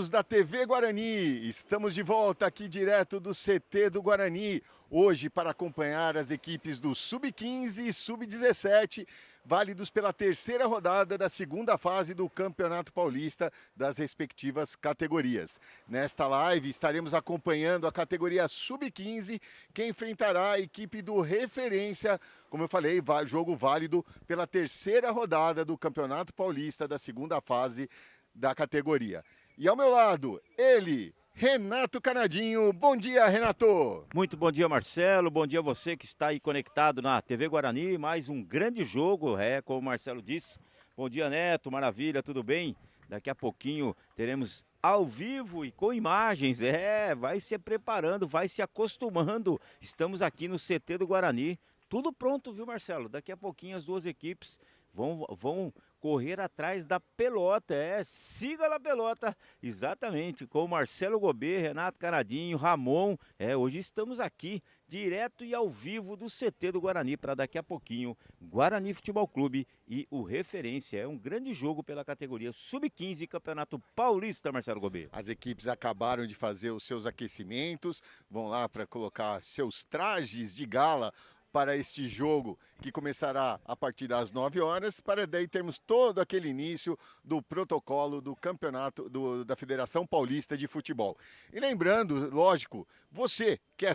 amigos da TV Guarani, estamos de volta aqui direto do CT do Guarani, hoje para acompanhar as equipes do Sub-15 e Sub-17, válidos pela terceira rodada da segunda fase do Campeonato Paulista das respectivas categorias. Nesta live estaremos acompanhando a categoria Sub-15, que enfrentará a equipe do Referência, como eu falei, jogo válido pela terceira rodada do Campeonato Paulista da segunda fase da categoria. E ao meu lado, ele, Renato Canadinho. Bom dia, Renato! Muito bom dia, Marcelo. Bom dia a você que está aí conectado na TV Guarani. Mais um grande jogo, como o Marcelo disse. Bom dia, Neto. Maravilha, tudo bem? Daqui a pouquinho teremos ao vivo e com imagens. Vai se preparando, vai se acostumando. Estamos aqui no CT do Guarani. Tudo pronto, viu, Marcelo? Daqui a pouquinho as duas equipes vão correr atrás da pelota, siga a pelota, exatamente, com o Marcelo Gobê, Renato Canadinho, Ramon, hoje estamos aqui, direto e ao vivo do CT do Guarani, para daqui a pouquinho, Guarani Futebol Clube e o Referência, é um grande jogo pela categoria Sub-15, Campeonato Paulista, Marcelo Gobê. As equipes acabaram de fazer os seus aquecimentos, vão lá para colocar seus trajes de gala para este jogo que começará a partir das 9 horas, para daí termos todo aquele início do protocolo do campeonato da Federação Paulista de Futebol. E lembrando, lógico, você que é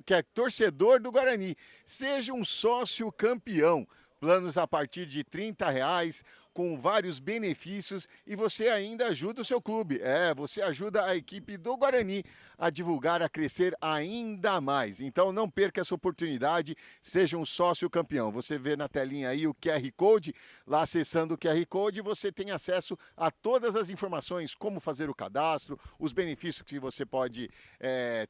que é torcedor do Guarani, seja um sócio campeão. Planos a partir de R$30, com vários benefícios, e você ainda ajuda o seu clube. Você ajuda a equipe do Guarani a divulgar, a crescer ainda mais. Então não perca essa oportunidade, seja um sócio campeão. Você vê na telinha aí o QR Code, lá acessando o QR Code você tem acesso a todas as informações, como fazer o cadastro, os benefícios que você pode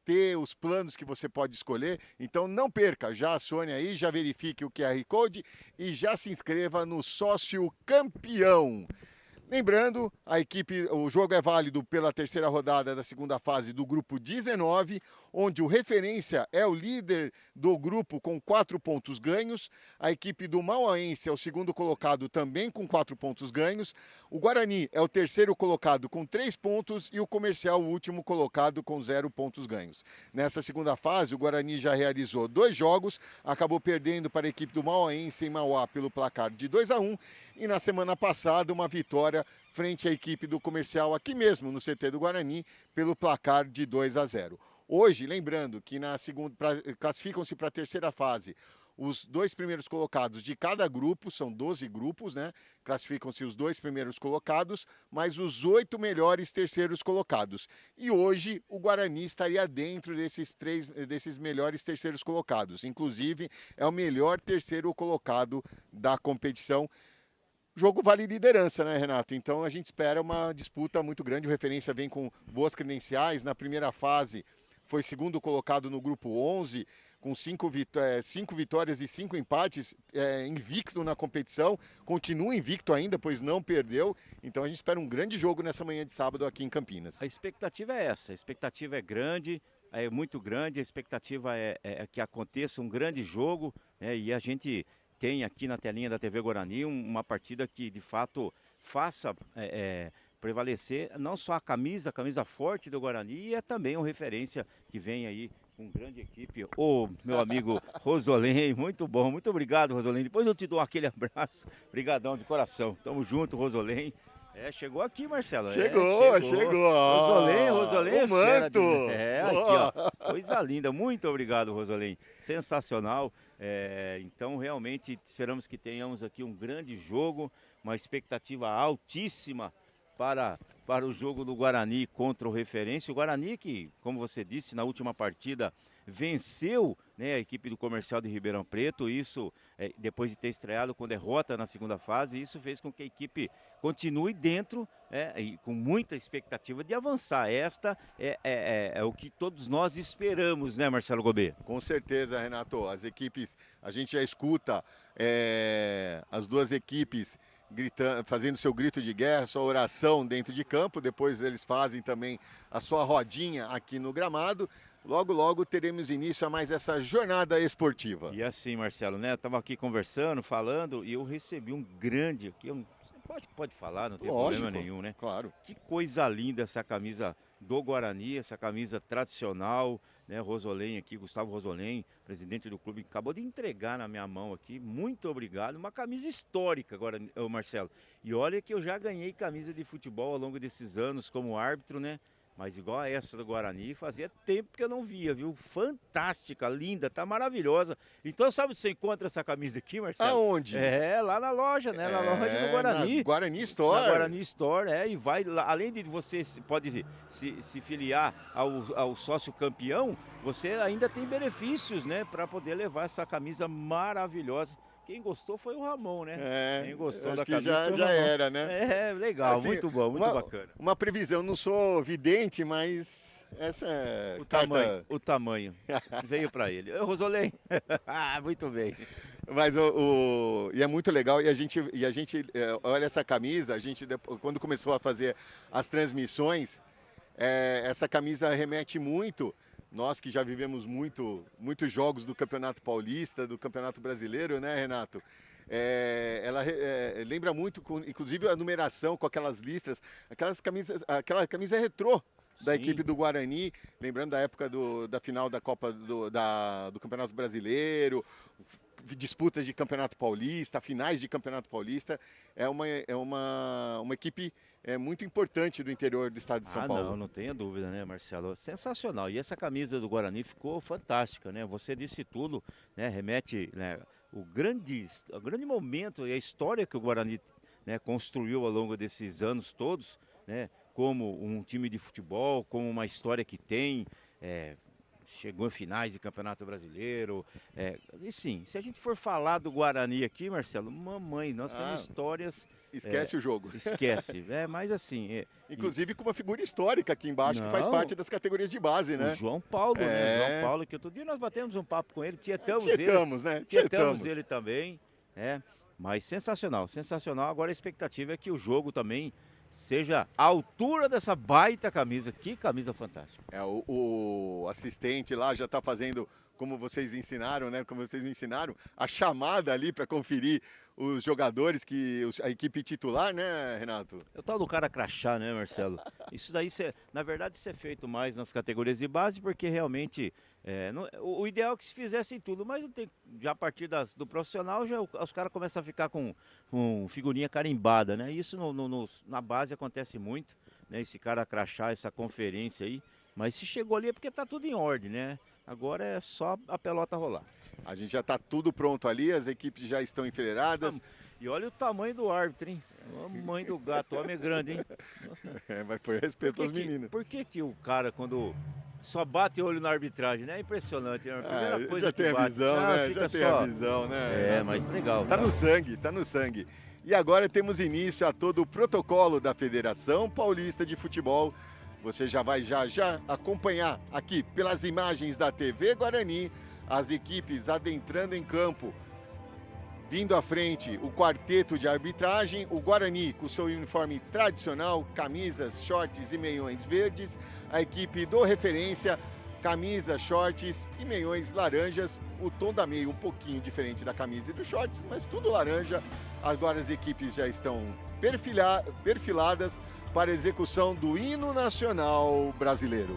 ter, os planos que você pode escolher. Então não perca, já acione aí, já verifique o QR Code e já se inscreva no sócio campeão. Lembrando, o jogo é válido pela terceira rodada da segunda fase do grupo 19, onde o Referência é o líder do grupo com 4 pontos ganhos. A equipe do Mauaense é o segundo colocado também com 4 pontos ganhos. O Guarani é o terceiro colocado com 3 pontos e o Comercial o último colocado com 0 pontos ganhos. Nessa segunda fase, o Guarani já realizou 2 jogos, acabou perdendo para a equipe do Mauaense em Mauá pelo placar de 2-1 e na semana passada uma vitória frente à equipe do Comercial aqui mesmo no CT do Guarani pelo placar de 2-0. Hoje, lembrando que classificam-se para a terceira fase os 2 primeiros colocados de cada grupo, são 12 grupos, né? Classificam-se os 2 primeiros colocados, mais os 8 melhores terceiros colocados. E hoje o Guarani estaria dentro desses melhores terceiros colocados. Inclusive, é o melhor terceiro colocado da competição. Jogo vale liderança, né, Renato? Então a gente espera uma disputa muito grande. O Referência vem com boas credenciais. Na primeira fase foi segundo colocado no grupo 11, com 5 vitórias e 5 empates, invicto na competição. Continua invicto ainda, pois não perdeu. Então a gente espera um grande jogo nessa manhã de sábado aqui em Campinas. A expectativa é essa, a expectativa é grande, é muito grande. A expectativa é que aconteça um grande jogo, e a gente tem aqui na telinha da TV Guarani uma partida que de fato faça prevalecer não só a camisa forte do Guarani, e é também uma referência que vem aí com grande equipe. Ô, meu amigo Rosolém, muito bom, muito obrigado, Rosolém. Depois eu te dou aquele abraço, brigadão de coração. Tamo junto, Rosolém. Chegou aqui, Marcelo. Chegou. Rosolém o manto. Aqui, ó. Coisa linda. Muito obrigado, Rosolém. Sensacional. Então, realmente, esperamos que tenhamos aqui um grande jogo, uma expectativa altíssima para o jogo do Guarani contra o Referência. O Guarani que, como você disse, na última partida venceu, a equipe do Comercial de Ribeirão Preto, isso depois de ter estreado com derrota na segunda fase, isso fez com que a equipe continue dentro, e com muita expectativa de avançar. Esta é o que todos nós esperamos, né, Marcelo Gobê? Com certeza, Renato. As equipes, a gente já escuta as duas equipes gritando, fazendo seu grito de guerra, sua oração dentro de campo. Depois eles fazem também a sua rodinha aqui no gramado. Logo, logo teremos início a mais essa jornada esportiva. E assim, Marcelo, eu estava aqui conversando, falando, e eu recebi um grande, Pode falar, não tem Lógico, problema nenhum, né? claro. Que coisa linda essa camisa do Guarani, essa camisa tradicional, né? Rosolém aqui, Gustavo Rosolém, presidente do clube, acabou de entregar na minha mão aqui. Muito obrigado. Uma camisa histórica agora, ô Marcelo. E olha que eu já ganhei camisa de futebol ao longo desses anos como árbitro, né? Mas igual a essa do Guarani, fazia tempo que eu não via, viu? Fantástica, linda, tá maravilhosa. Então sabe onde você encontra essa camisa aqui, Marcelo? Aonde? É, lá na loja, né? Na loja do Guarani. Na Guarani Na Store. Guarani Store, e vai lá, além de você pode se filiar ao sócio campeão, você ainda tem benefícios, né, para poder levar essa camisa maravilhosa. Quem gostou foi o Ramon, né? Quem gostou Acho da que camisa foi o já Ramon. era, né? É, legal, Assim, muito bom, muito bacana. Uma previsão, não sou vidente, mas essa carta... O tamanho veio para ele. Ô, Rosolém, muito bem. Mas e é muito legal, e a gente olha essa camisa, quando começou a fazer as transmissões, essa camisa remete muito, nós que já vivemos muitos jogos do Campeonato Paulista, do Campeonato Brasileiro, né, Renato? Ela lembra muito, inclusive a numeração com aquelas listras, aquela camisa retrô da Sim. equipe do Guarani, lembrando da época da final da Copa do Campeonato Brasileiro, disputas de Campeonato Paulista, finais de Campeonato Paulista. É uma equipe muito importante do interior do estado de São Paulo. Não tenha dúvida, né, Marcelo? Sensacional. E essa camisa do Guarani ficou fantástica, né? Você disse tudo, né? Remete, né, o grande momento e a história que o Guarani, né, construiu ao longo desses anos todos, né? Como um time de futebol, como uma história que tem, chegou em finais de Campeonato Brasileiro. E sim, se a gente for falar do Guarani aqui, Marcelo, mamãe, nós temos histórias. Esquece o jogo. Esquece. Mas assim. Inclusive com uma figura histórica aqui embaixo, que faz parte das categorias de base, né? O João Paulo, né? João Paulo, que outro dia nós batemos um papo com ele, tietamos ele também. Mas sensacional, sensacional. Agora a expectativa é que o jogo também seja à altura dessa baita camisa. Que camisa fantástica. O assistente lá já está fazendo, como vocês ensinaram, né? Como vocês me ensinaram, a chamada ali para conferir os jogadores, a equipe titular, né, Renato? É o tal do cara crachá, né, Marcelo? Isso daí, na verdade, isso é feito mais nas categorias de base, porque realmente o ideal é que se fizesse tudo, mas já a partir do profissional, já os caras começam a ficar com figurinha carimbada, né? Isso na base acontece muito, né? Esse cara crachá, essa conferência aí, mas se chegou ali é porque tá tudo em ordem, né? Agora é só a pelota rolar. A gente já está tudo pronto ali, as equipes já estão enfileiradas. E olha o tamanho do árbitro, hein? A mãe do gato, o homem é grande, hein? Vai por respeito aos meninos. Por que o cara, quando só bate o olho na arbitragem, né? É impressionante, né? A primeira coisa já que tem bate, a visão, né? Já tem a visão, né? Mas legal. Tá no sangue, tá no sangue. E agora temos início a todo o protocolo da Federação Paulista de Futebol. Você já vai já acompanhar aqui pelas imagens da TV Guarani as equipes adentrando em campo. Vindo à frente o quarteto de arbitragem, o Guarani com seu uniforme tradicional, camisas, shorts e meiões verdes. A equipe do Referência, camisas, shorts e meiões laranjas. O tom da meia um pouquinho diferente da camisa e dos shorts, mas tudo laranja. Agora as equipes já estão perfiladas para a execução do hino nacional brasileiro.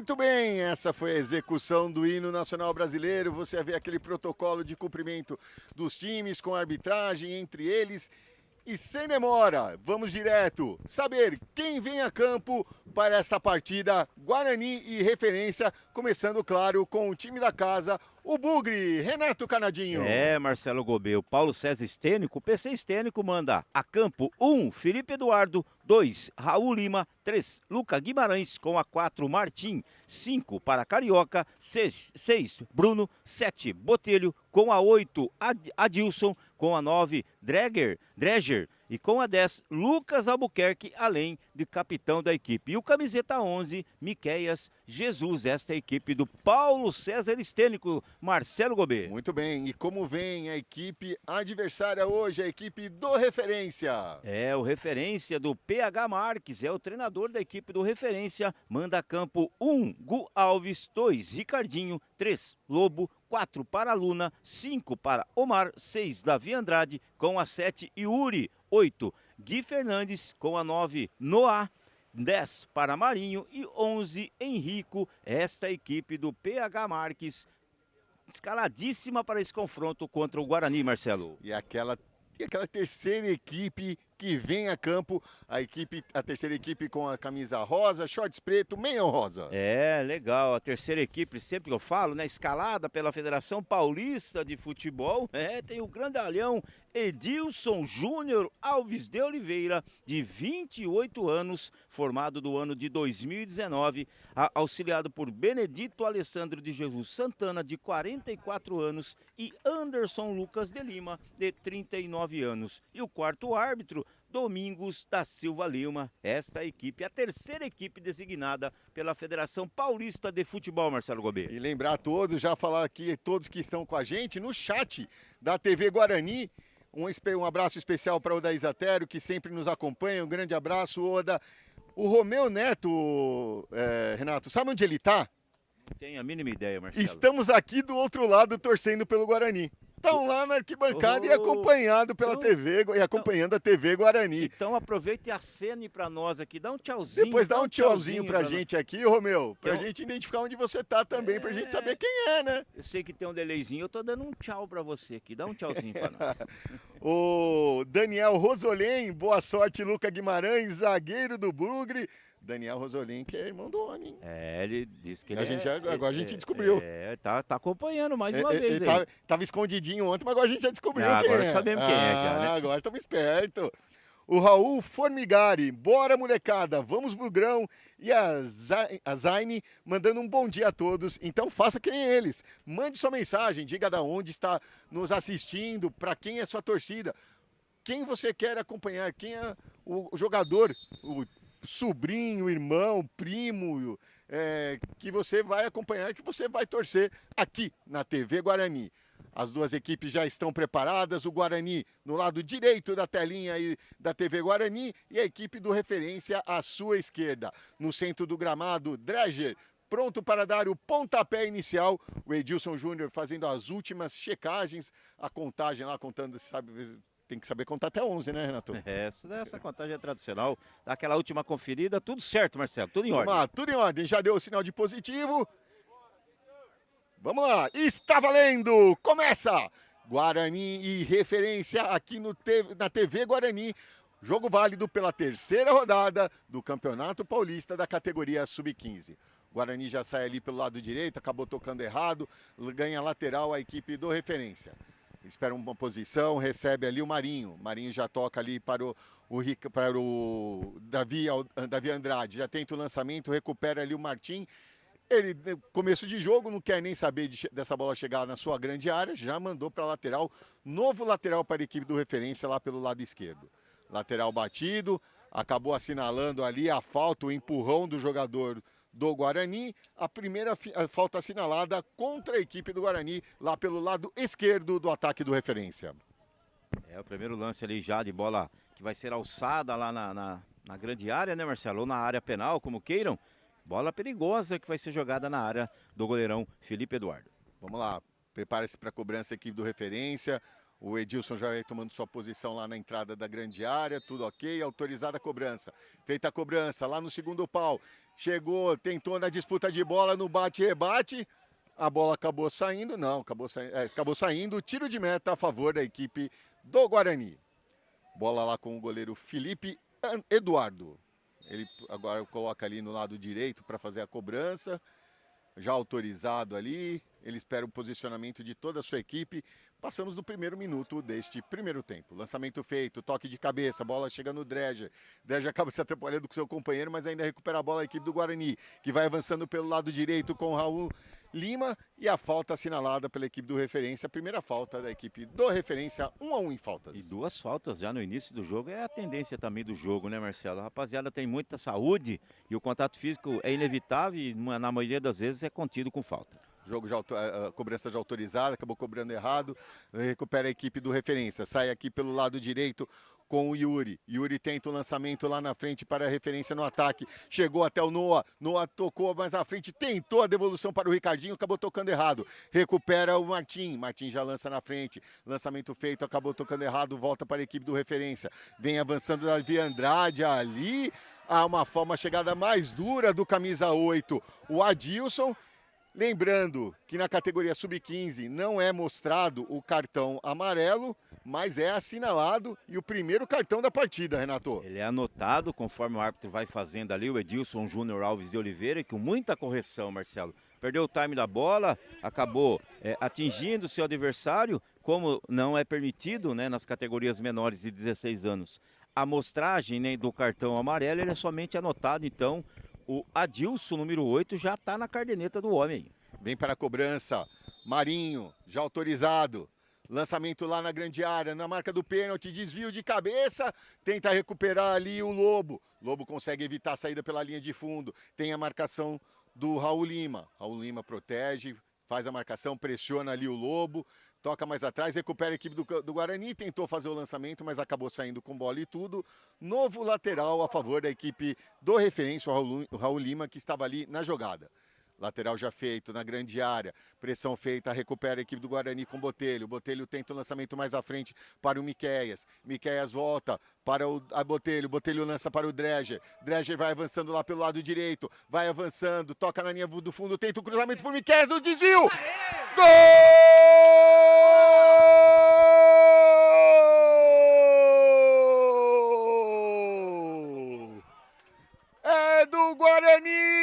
Muito bem, essa foi a execução do hino nacional brasileiro. Você vê aquele protocolo de cumprimento dos times com a arbitragem entre eles. E sem demora, vamos direto saber quem vem a campo para esta partida Guarani e Referência, começando, claro, com o time da casa, o Bugre, Renato Canadinho. Marcelo Gobel, Paulo César Estênico, PC Estênico manda a campo 1, Felipe Eduardo, 2, Raul Lima, 3, Luca Guimarães, com a 4, Martim, 5 para Carioca, 6, Bruno, 7, Botelho, com a 8, Adilson, com a 9, Dreger, e com a 10, Lucas Albuquerque, além de capitão da equipe. E o camiseta 11, Miqueias Jesus, esta é a equipe do Paulo César Estênico, Marcelo Gobet. Muito bem, e como vem a equipe adversária hoje, a equipe do Referência? O Referência do PH Marques, é o treinador da equipe do Referência, manda a campo 1, Gu Alves, 2, Ricardinho, 3, Lobo, 4 para Luna, 5 para Omar, 6 Davi Andrade, com a 7 Yuri, 8 Gui Fernandes, com a 9 Noah, 10 para Marinho e 11 Henrico, esta equipe do PH Marques, escaladíssima para esse confronto contra o Guarani, Marcelo. E aquela terceira equipe que vem a campo, a terceira equipe com a camisa rosa, shorts preto, meião rosa. Legal, a terceira equipe, sempre que eu falo, né, escalada pela Federação Paulista de Futebol, tem o grandalhão Edilson Júnior Alves de Oliveira, de 28 anos, formado do ano de 2019, auxiliado por Benedito Alessandro de Jesus Santana, de 44 anos, e Anderson Lucas de Lima, de 39 anos. E o quarto árbitro, Domingos da Silva Lima, esta equipe, a terceira equipe designada pela Federação Paulista de Futebol, Marcelo Gobet. E lembrar a todos, já falar aqui, todos que estão com a gente no chat da TV Guarani, um abraço especial para o Oda Isatero, que sempre nos acompanha, um grande abraço, Oda. O Romeu Neto, Renato, sabe onde ele está? Não tenho a mínima ideia, Marcelo. Estamos aqui do outro lado torcendo pelo Guarani. Estão lá na arquibancada e acompanhado pela TV e acompanhando a TV Guarani. Então aproveita e acene para nós aqui, dá um tchauzinho. Depois dá um tchauzinho pra gente aqui, Romeu, pra gente identificar onde você tá também, pra gente saber quem é, né? Eu sei que tem um delayzinho, eu tô dando um tchau pra você aqui, dá um tchauzinho pra nós. O Daniel Rosolém, boa sorte, Luca Guimarães, zagueiro do Bugre. Daniel Rosolém, que é irmão do homem. Ele disse que ele agora a gente descobriu. Tá acompanhando mais uma vez aí. Tava escondidinho ontem, mas agora a gente já descobriu quem agora é. Sabemos quem é já, né? Agora estamos espertos. O Raul Formigari, bora molecada, vamos Bugrão. E a Zaine mandando um bom dia a todos, então faça que nem eles. Mande sua mensagem, diga da onde está nos assistindo, para quem é sua torcida. Quem você quer acompanhar, quem é o jogador, o sobrinho, irmão, primo, que você vai acompanhar, que você vai torcer aqui na TV Guarani. As duas equipes já estão preparadas, o Guarani no lado direito da telinha aí da TV Guarani e a equipe do Referência à sua esquerda. No centro do gramado, Dreger, pronto para dar o pontapé inicial. O Edilson Júnior fazendo as últimas checagens, a contagem lá, contando, sabe... Tem que saber contar até 11, né, Renato? Essa contagem é tradicional. Dá aquela última conferida, tudo certo, Marcelo, tudo em ordem. Vamos lá, tudo em ordem. Já deu o sinal de positivo. Vamos lá, está valendo! Começa! Guarani e Referência aqui na TV Guarani. Jogo válido pela terceira rodada do Campeonato Paulista da categoria Sub-15. Guarani já sai ali pelo lado direito, acabou tocando errado, ganha lateral a equipe do Referência. Espera uma posição, recebe ali o Marinho. Marinho já toca ali para o Davi Andrade. Já tenta o lançamento, recupera ali o Martim. Ele, começo de jogo, não quer nem saber dessa bola chegar na sua grande área. Já mandou para a lateral. Novo lateral para a equipe do Referência lá pelo lado esquerdo. Lateral batido. Acabou assinalando ali a falta, o empurrão do jogador do Guarani, a primeira falta assinalada contra a equipe do Guarani, lá pelo lado esquerdo do ataque do Referência. O primeiro lance ali já de bola que vai ser alçada lá na grande área, né, Marcelo? Ou na área penal, como queiram. Bola perigosa que vai ser jogada na área do goleirão Felipe Eduardo. Vamos lá, prepare-se para a cobrança a equipe do Referência. O Edilson já vai tomando sua posição lá na entrada da grande área, tudo ok, autorizada a cobrança. Feita a cobrança, lá no segundo pau, chegou, tentou na disputa de bola, no bate-rebate, a bola acabou saindo, não, acabou saindo, tiro de meta a favor da equipe do Guarani. Bola lá com o goleiro Felipe Eduardo. Ele agora coloca ali no lado direito para fazer a cobrança, já autorizado ali, ele espera o posicionamento de toda a sua equipe. Passamos do primeiro minuto deste primeiro tempo. Lançamento feito, toque de cabeça, bola chega no Dreger. Dreger acaba se atrapalhando com seu companheiro, mas ainda recupera a bola a equipe do Guarani, que vai avançando pelo lado direito com o Raul Lima e a falta assinalada pela equipe do Referência. A primeira falta da equipe do Referência, 1-1 em faltas. E 2 faltas já no início do jogo, é a tendência também do jogo, né, Marcelo? A rapaziada tem muita saúde e o contato físico é inevitável e na maioria das vezes é contido com falta. Jogo já, cobrança já autorizada, acabou cobrando errado, recupera a equipe do Referência, sai aqui pelo lado direito com o Yuri. Yuri tenta o lançamento lá na frente para a Referência no ataque, chegou até o Noah, Noah tocou mais à frente, tentou a devolução para o Ricardinho, acabou tocando errado, recupera o Martim, Martim já lança na frente, lançamento feito, acabou tocando errado, volta para a equipe do Referência, vem avançando Davi Andrade ali, há uma chegada mais dura do camisa 8, o Adilson. Lembrando que na categoria sub-15 não é mostrado o cartão amarelo, mas é assinalado e o primeiro cartão da partida, Renato. Ele é anotado conforme o árbitro vai fazendo ali, o Edilson Júnior Alves de Oliveira, e com muita correção, Marcelo. Perdeu o time da bola, acabou atingindo seu adversário, como não é permitido, né, nas categorias menores de 16 anos. A amostragem, né, do cartão amarelo, ele é somente anotado, então o Adilson, número 8, já está na caderneta do homem. Vem para a cobrança, Marinho, já autorizado. Lançamento lá na grande área, na marca do pênalti, desvio de cabeça, tenta recuperar ali o Lobo. Lobo consegue evitar a saída pela linha de fundo. Tem a marcação do Raul Lima. Raul Lima protege, faz a marcação, pressiona ali o Lobo. Toca mais atrás, recupera a equipe do Guarani, tentou fazer o lançamento, mas acabou saindo com bola e tudo. Novo lateral a favor da equipe do Referência, o Raul Lima, que estava ali na jogada. Lateral já feito, na grande área, pressão feita, recupera a equipe do Guarani com o Botelho. Botelho tenta o lançamento mais à frente para o Miqueias. Miqueias volta para a Botelho, Botelho lança para o Dreger. Dreger vai avançando lá pelo lado direito, vai avançando, toca na linha do fundo, tenta o cruzamento para o Miqueias, no desvio! Gol! É do Guarani!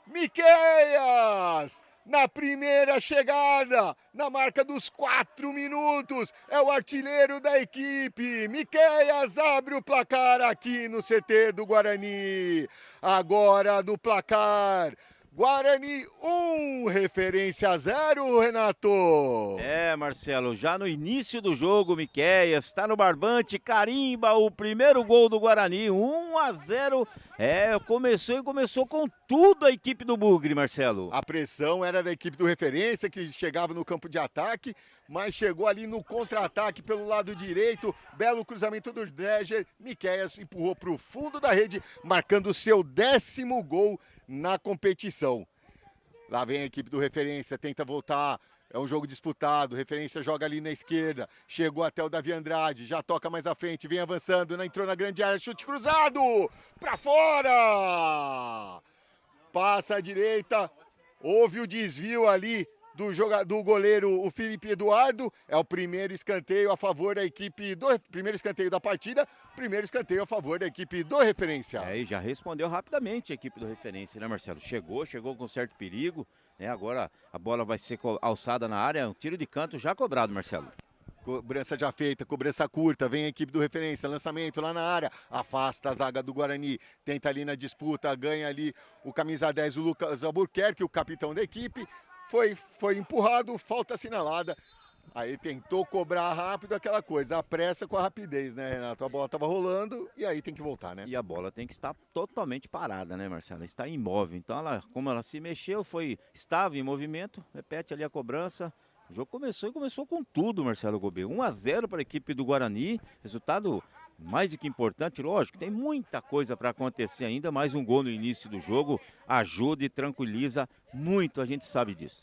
Miqueias, na primeira chegada, na marca dos 4 minutos, é o artilheiro da equipe. Miqueias abre o placar aqui no CT do Guarani. Agora do placar, Guarani 1, Referência 0, Renato. É, Marcelo, já no início do jogo, Miqueias está no barbante, carimba o primeiro gol do Guarani, 1-0. Começou com tudo a equipe do Bugre, Marcelo. A pressão era da equipe do Referência, que chegava no campo de ataque, mas chegou ali no contra-ataque pelo lado direito, belo cruzamento do Dreger, Miqueias empurrou para o fundo da rede, marcando o seu 10º gol na competição. Lá vem a equipe do Referência, tenta voltar, é um jogo disputado, Referência joga ali na esquerda, chegou até o Davi Andrade, já toca mais à frente, vem avançando, entrou na grande área, chute cruzado, para fora! Passa à direita, houve o desvio ali do goleiro, o Felipe Eduardo, é o primeiro escanteio a favor da equipe primeiro escanteio da partida, primeiro escanteio a favor da equipe do Referência. E já respondeu rapidamente a equipe do Referência, né, Marcelo? Chegou com certo perigo, né? Agora a bola vai ser alçada na área, um tiro de canto já cobrado, Marcelo. Cobrança já feita, cobrança curta, vem a equipe do Referência, lançamento lá na área, afasta a zaga do Guarani, tenta ali na disputa, ganha ali o camisa 10, o Lucas Albuquerque, o capitão da equipe, foi empurrado, falta assinalada, aí tentou cobrar rápido aquela coisa, a pressa com a rapidez, né, Renato? A bola estava rolando e aí tem que voltar, né? E a bola tem que estar totalmente parada, né, Marcelo? Está imóvel, então como ela se mexeu, estava em movimento, repete ali a cobrança. O jogo começou com tudo, Marcelo Gobet. 1-0 para a equipe do Guarani, resultado mais do que importante, lógico, tem muita coisa para acontecer ainda, mais um gol no início do jogo ajuda e tranquiliza muito, a gente sabe disso.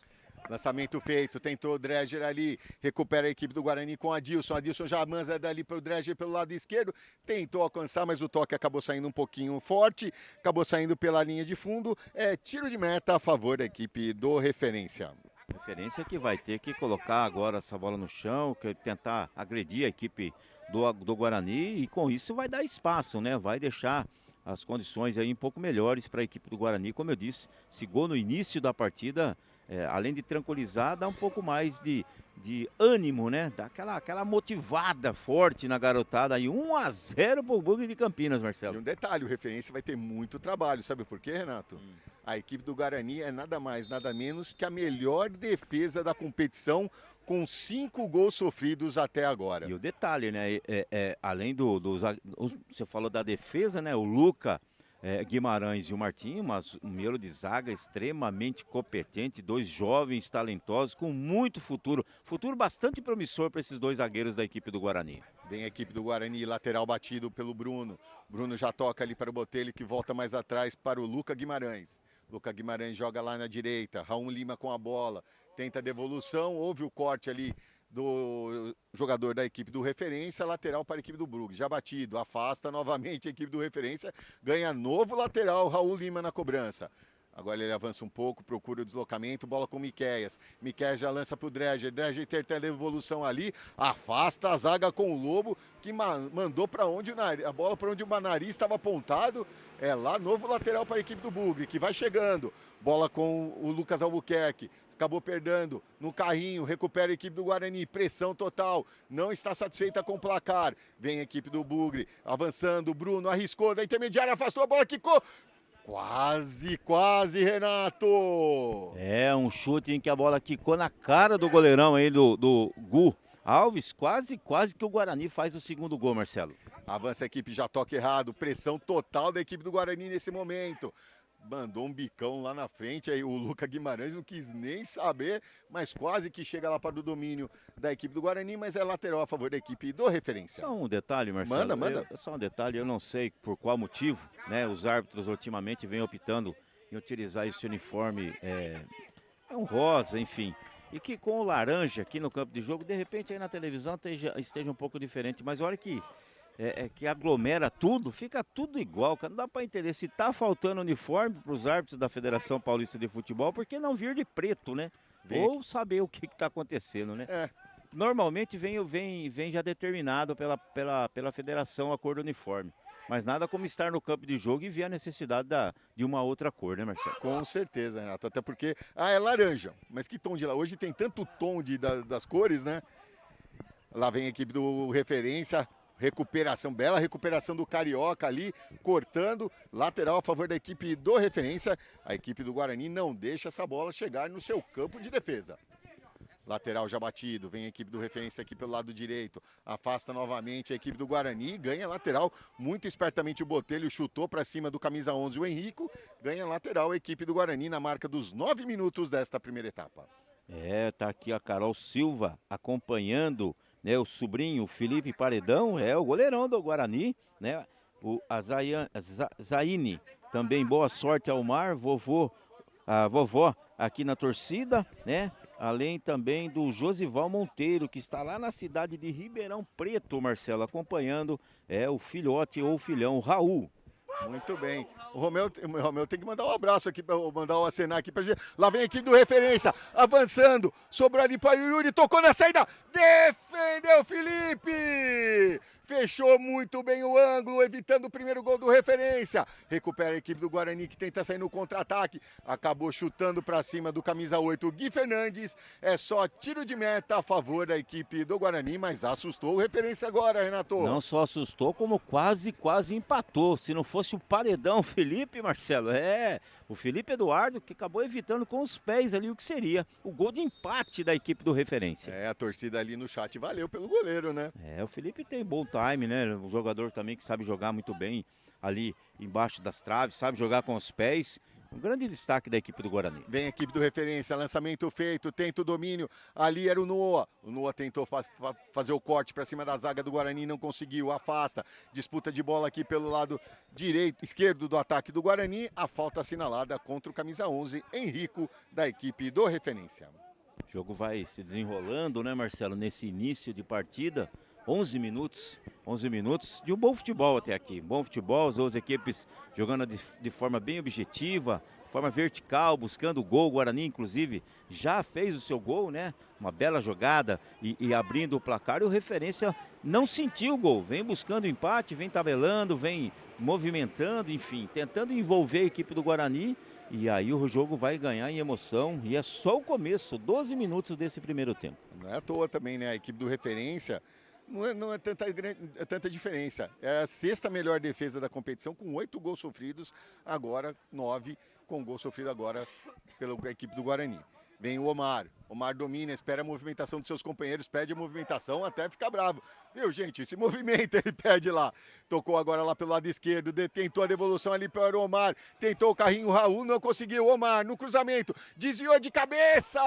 Lançamento feito, tentou o Dredger ali, recupera a equipe do Guarani com Adilson. Adilson já manda dali para o Dredger pelo lado esquerdo, tentou alcançar, mas o toque acabou saindo um pouquinho forte, acabou saindo pela linha de fundo. É tiro de meta a favor da equipe do Referência. Referência que vai ter que colocar agora essa bola no chão, que tentar agredir a equipe do Guarani e com isso vai dar espaço, né? Vai deixar as condições aí um pouco melhores para a equipe do Guarani. Como eu disse, esse gol no início da partida, além de tranquilizar, dá um pouco mais de ânimo, né? Dá aquela motivada forte na garotada aí. 1-0 pro Bugre de Campinas, E Marcelo. um detalhe, o Referência vai ter muito trabalho, sabe por quê, Renato? A equipe do Guarani é nada mais, nada menos que a melhor defesa da competição, com 5 gols sofridos até agora. E o detalhe, né? Além você falou da defesa, né? O Luca Guimarães e o Martinho, mas um miolo de zaga extremamente competente, 2 jovens talentosos com muito futuro. Futuro bastante promissor para esses 2 zagueiros da equipe do Guarani. Vem a equipe do Guarani, lateral batido pelo Bruno. Bruno já toca ali para o Botelho, que volta mais atrás para o Luca Guimarães. Luca Guimarães joga lá na direita, Raul Lima com a bola, tenta a devolução, houve o corte ali do jogador da equipe do Referência, lateral para a equipe do Brugge, já batido, afasta novamente a equipe do Referência, ganha novo lateral, Raul Lima na cobrança. Agora ele avança um pouco, procura o deslocamento, bola com o Miqueias. Miqueias já lança para o Dredger. Dredger tenta a devolução ali, afasta a zaga com o Lobo, que mandou para onde a bola para onde o nariz estava apontado. É lá, novo lateral para a equipe do Bugre, que vai chegando. Bola com o Lucas Albuquerque. Acabou perdendo no carrinho, recupera a equipe do Guarani, pressão total, não está satisfeita com o placar. Vem a equipe do Bugre, avançando, o Bruno arriscou da intermediária, afastou a bola, quicou. Quase, Renato! É um chute em que a bola quicou na cara do goleirão aí do Gu Alves, quase que o Guarani faz o segundo gol, Marcelo. Avança a equipe, já toca errado, pressão total da equipe do Guarani nesse momento. Mandou um bicão lá na frente, aí o Luca Guimarães não quis nem saber, mas quase que chega lá para o domínio da equipe do Guarani, mas é lateral a favor da equipe do Referência. Só um detalhe, Marcelo. Manda. Só um detalhe, eu não sei por qual motivo, né? Os árbitros ultimamente vêm optando em utilizar esse uniforme, um rosa, enfim. E que com o laranja aqui no campo de jogo, de repente aí na televisão esteja um pouco diferente, mas olha que que aglomera tudo, fica tudo igual, cara. Não dá para entender se tá faltando uniforme para os árbitros da Federação Paulista de Futebol, por que não vir de preto, né? Ou saber o que está acontecendo, né? Normalmente vem já determinado pela federação a cor do uniforme. Mas nada como estar no campo de jogo e ver a necessidade de uma outra cor, né, Marcelo? Com certeza, Renato. Até porque, é laranja. Mas que tom de lá? Hoje tem tanto tom das cores, né? Lá vem a equipe do Referência. Recuperação, bela recuperação do Carioca ali, cortando, lateral a favor da equipe do Referência. A equipe do Guarani não deixa essa bola chegar no seu campo de defesa. Lateral já batido, vem a equipe do Referência aqui pelo lado direito, afasta novamente a equipe do Guarani, ganha lateral, muito espertamente o Botelho chutou para cima do camisa 11, o Henrico, ganha lateral a equipe do Guarani na marca dos 9 minutos desta primeira etapa. Tá aqui a Carol Silva acompanhando, né, o sobrinho, o Felipe Paredão, o goleirão do Guarani, né, a Zaine, também boa sorte ao Mar, a vovó aqui na torcida, né, além também do Josival Monteiro, que está lá na cidade de Ribeirão Preto, Marcelo, acompanhando o filhote ou filhão, o Raul. Muito bem. O Romeu tem que mandar um abraço aqui, mandar um acenar aqui pra gente. Lá vem a equipe do Referência, avançando, sobrou ali para o Yuri, tocou na saída, defendeu Felipe! Fechou muito bem o ângulo, evitando o primeiro gol do Referência. Recupera a equipe do Guarani, que tenta sair no contra-ataque. Acabou chutando para cima do camisa 8, Gui Fernandes. É só tiro de meta a favor da equipe do Guarani, mas assustou o Referência agora, Renato. Não só assustou, como quase empatou. Se não fosse o paredão Felipe, Marcelo, o Felipe Eduardo, que acabou evitando com os pés ali o que seria o gol de empate da equipe do Referência. A torcida ali no chat valeu pelo goleiro, né? O Felipe tem bom time, né? Um jogador também que sabe jogar muito bem ali embaixo das traves, sabe jogar com os pés. Um grande destaque da equipe do Guarani. Vem a equipe do Referência, lançamento feito, tenta o domínio. Ali era o Noah. O Noah tentou fazer o corte para cima da zaga do Guarani, não conseguiu, afasta. Disputa de bola aqui pelo lado esquerdo do ataque do Guarani. A falta assinalada contra o camisa 11, Henrico, da equipe do Referência. O jogo vai se desenrolando, né, Marcelo, nesse início de partida. 11 minutos de um bom futebol até aqui. Bom futebol, as duas equipes jogando de forma bem objetiva, de forma vertical, buscando o gol. O Guarani, inclusive, já fez o seu gol, né? Uma bela jogada e abrindo o placar. E o Referência não sentiu o gol. Vem buscando o empate, vem tabelando, vem movimentando, enfim, tentando envolver a equipe do Guarani. E aí o jogo vai ganhar em emoção. E é só o começo, 12 minutos desse primeiro tempo. Não é à toa também, né? A equipe do Referência não é tanta diferença. É a sexta melhor defesa da competição, com 8 gols sofridos, agora 9 com gol sofrido agora pela equipe do Guarani. Vem o Omar domina, espera a movimentação dos seus companheiros, pede a movimentação até ficar bravo. Viu, gente? Esse movimento ele pede lá. Tocou agora lá pelo lado esquerdo, tentou a devolução ali para o Omar, tentou o carrinho, o Raul não conseguiu. Omar no cruzamento, desviou de cabeça!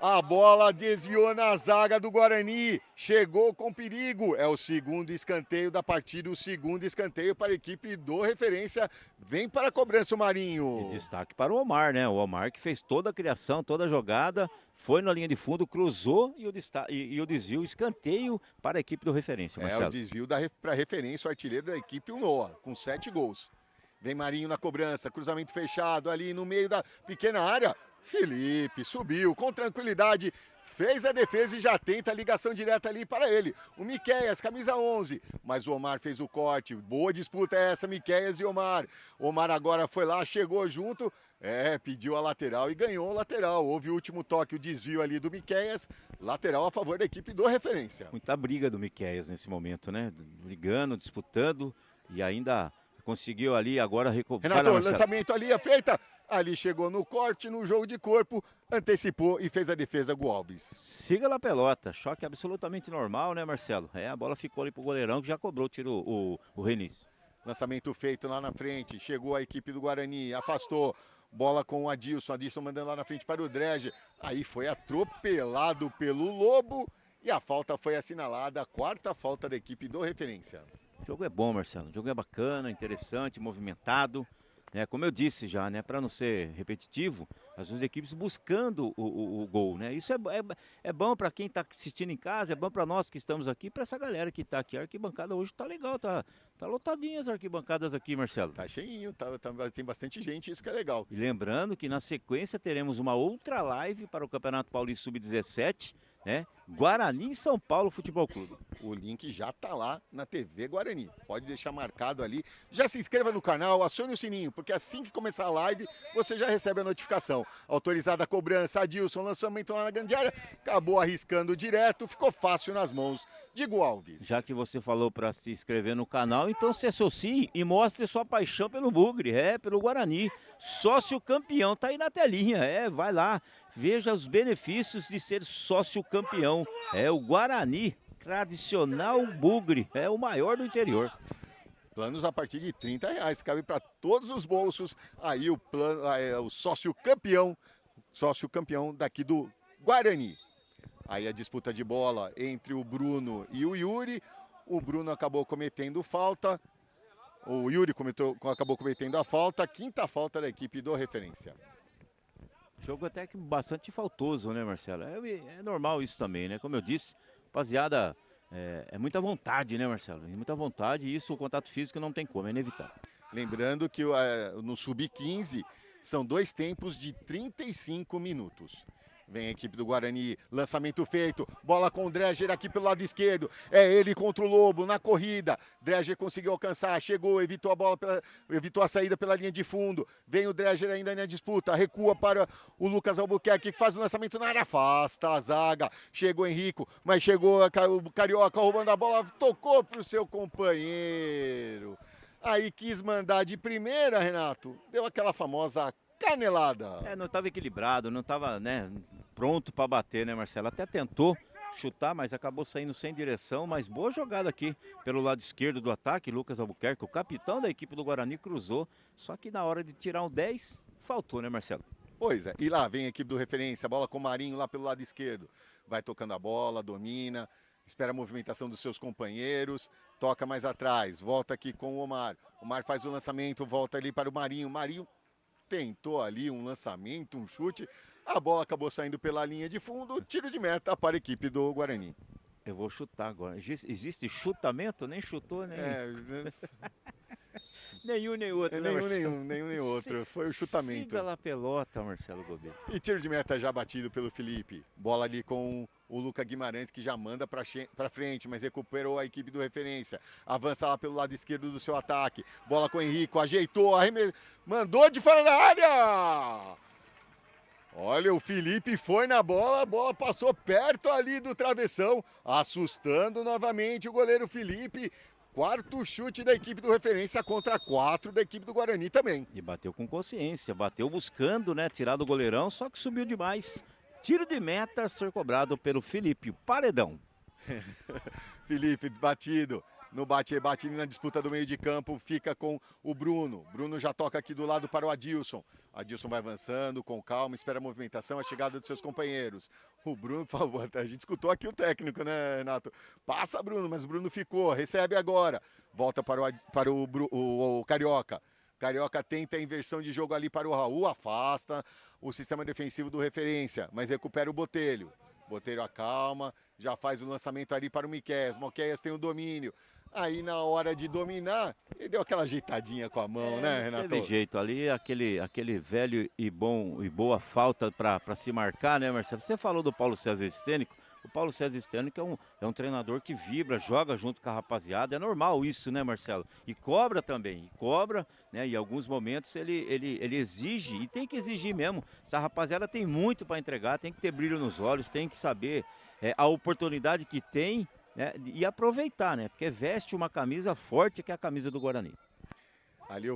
A bola desviou na zaga do Guarani, chegou com perigo. É o segundo escanteio da partida, o segundo escanteio para a equipe do Referência. Vem para a cobrança o Marinho. E destaque para o Omar, né? O Omar que fez toda a criação, toda a jogada, foi na linha de fundo, cruzou e o desvio, escanteio para a equipe do Referência, Marcelo. É o desvio para a Referência, o artilheiro da equipe, o Noah, com 7 gols. Vem Marinho na cobrança, cruzamento fechado ali no meio da pequena área. Felipe subiu com tranquilidade, fez a defesa e já tenta a ligação direta ali para ele. O Miqueias, camisa 11, mas o Omar fez o corte. Boa disputa essa, Miqueias e Omar. Omar agora foi lá, chegou junto, pediu a lateral e ganhou a lateral. Houve o último toque, o desvio ali do Miqueias, lateral a favor da equipe do Referência. Muita briga do Miqueias nesse momento, né? Brigando, disputando e ainda conseguiu ali agora recuperar. Renato, lançamento ali, feita. Ali chegou no corte, no jogo de corpo, antecipou e fez a defesa com o Alves. Siga lá a pelota, choque absolutamente normal, né, Marcelo? A bola ficou ali pro goleirão que já cobrou o tiro, o reinício. Lançamento feito lá na frente, chegou a equipe do Guarani, afastou, bola com o Adilson mandando lá na frente para o Dreger. Aí foi atropelado pelo Lobo e a falta foi assinalada, a quarta falta da equipe do Referência. O jogo é bom, Marcelo, o jogo é bacana, interessante, movimentado. Como eu disse já, né, para não ser repetitivo, as duas equipes buscando o gol, né? Isso é bom para quem está assistindo em casa, é bom para nós que estamos aqui, para essa galera que está aqui. A arquibancada hoje tá legal, tá lotadinha as arquibancadas aqui, Marcelo. Tá cheinho, tem bastante gente, isso que é legal. E lembrando que na sequência teremos uma outra live para o Campeonato Paulista Sub-17, né? Guarani e São Paulo Futebol Clube. O link já tá lá na TV Guarani. Pode deixar marcado ali. Já se inscreva no canal, acione o sininho, porque assim que começar a live, você já recebe a notificação. Autorizada a cobrança, Adilson, lançamento lá na grande área, acabou arriscando direto, ficou fácil nas mãos de Diego Alves. Já que você falou para se inscrever no canal, então se associe e mostre sua paixão pelo Bugre, pelo Guarani. Sócio campeão, tá aí na telinha, vai lá. Veja os benefícios de ser sócio campeão. O Guarani, tradicional Bugre, o maior do interior. Planos a partir de R$30, cabe para todos os bolsos. Aí o plano, o sócio campeão daqui do Guarani. Aí a disputa de bola entre o Bruno e o Yuri. O Bruno acabou cometendo falta. O Yuri acabou cometendo a falta. Quinta falta da equipe do Referência. Jogo até que bastante faltoso, né, Marcelo? É normal isso também, né? Como eu disse, rapaziada, é muita vontade, né, Marcelo? É muita vontade e isso, o contato físico não tem como, é inevitável. Lembrando que no Sub-15 são 2 tempos de 35 minutos. Vem a equipe do Guarani, lançamento feito, bola com o Dreger aqui pelo lado esquerdo, é ele contra o Lobo na corrida, Dreger conseguiu alcançar, chegou, evitou a bola, evitou a saída pela linha de fundo, vem o Dreger ainda na disputa, recua para o Lucas Albuquerque que faz o lançamento na área, afasta a zaga, chegou o Henrico, mas chegou o Carioca roubando a bola, tocou para o seu companheiro, aí quis mandar de primeira, Renato, deu aquela famosa canelada. Não estava equilibrado, não estava, né, pronto para bater, né, Marcelo? Até tentou chutar, mas acabou saindo sem direção, mas boa jogada aqui pelo lado esquerdo do ataque, Lucas Albuquerque, o capitão da equipe do Guarani, cruzou, só que na hora de tirar um 10, faltou, né, Marcelo? Pois é, e lá vem a equipe do Referência, bola com o Marinho lá pelo lado esquerdo, vai tocando a bola, domina, espera a movimentação dos seus companheiros, toca mais atrás, volta aqui com o Omar faz o lançamento, volta ali para o Marinho tentou ali um lançamento, um chute, A bola acabou saindo pela linha de fundo, tiro de meta para a equipe do Guarani. Eu vou chutar agora. Existe chutamento? Nem chutou, nem É, nenhum nem outro, né, Marcelo? nenhum nem outro. Foi o chutamento. Siga lá a pelota, Marcelo Gobi. E tiro de meta já batido pelo Felipe. Bola ali com o Luca Guimarães, que já manda para frente, mas recuperou a equipe do referência. Avança lá pelo lado esquerdo do seu ataque. Bola com o Henrico, ajeitou, mandou de fora da área! Olha, o Felipe foi na bola, a bola passou perto ali do travessão, assustando novamente o goleiro Felipe. Quarto chute da equipe do referência contra 4 da equipe do Guarani também. E bateu com consciência, bateu buscando, né, tirar do goleirão, só que subiu demais. Tiro de meta a ser cobrado pelo Felipe, paredão. Felipe batido. No bate-rebate na disputa do meio de campo, fica com o Bruno. Bruno já toca aqui do lado para o Adilson. Adilson vai avançando com calma, espera a movimentação, a chegada dos seus companheiros. O Bruno, por favor, a gente escutou aqui o técnico, né, Renato? Passa, Bruno, mas o Bruno ficou, recebe agora. Volta para o Carioca. Carioca tenta a inversão de jogo ali para o Raul, afasta o sistema defensivo do referência, mas recupera o Botelho. Botelho acalma, já faz o lançamento ali para o Miqueias. Miqueias tem o domínio. Aí na hora de dominar, ele deu aquela ajeitadinha com a mão, né, Renato? Teve jeito ali, aquele velho e boa falta para se marcar, né, Marcelo? Você falou do Paulo César Estênico. O Paulo César Estênico é um treinador que vibra, joga junto com a rapaziada. É normal isso, né, Marcelo? E cobra também, né? E em alguns momentos ele exige, e tem que exigir mesmo. Essa rapaziada tem muito para entregar, tem que ter brilho nos olhos, tem que saber a oportunidade que tem, né, e aproveitar, né? Porque veste uma camisa forte que é a camisa do Guarani. Ali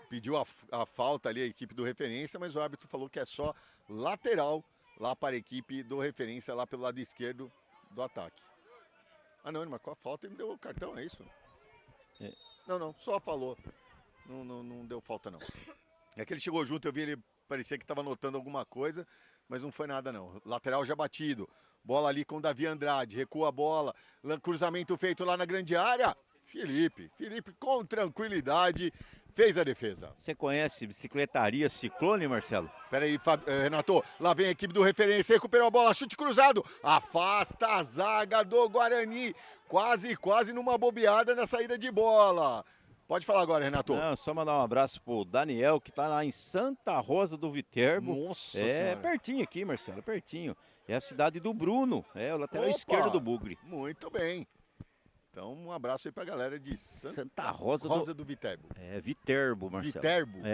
pediu a falta ali a equipe do referência, mas o árbitro falou que é só lateral lá para a equipe do referência lá pelo lado esquerdo do ataque. Ah não, ele marcou a falta e me deu o cartão, é isso? É. Não, só falou. Não deu falta não. É que ele chegou junto, eu vi ele, parecia que estava anotando alguma coisa, mas não foi nada não. Lateral já batido. Bola ali com o Davi Andrade, recua a bola. Cruzamento feito lá na grande área. Felipe com tranquilidade fez a defesa. Você conhece bicicletaria Ciclone, Marcelo? Peraí, Renato, lá vem a equipe do referência, recuperou a bola, chute cruzado, afasta a zaga do Guarani, quase numa bobeada na saída de bola. Pode falar agora, Renato. Não, só mandar um abraço pro Daniel, que tá lá em Santa Rosa do Viterbo. Nossa senhora. Pertinho aqui, Marcelo, pertinho. É a cidade do Bruno, o lateral esquerdo do Bugre. Muito bem. Então, um abraço aí pra galera de Santa Rosa do Viterbo. Viterbo, Marcelo. Viterbo?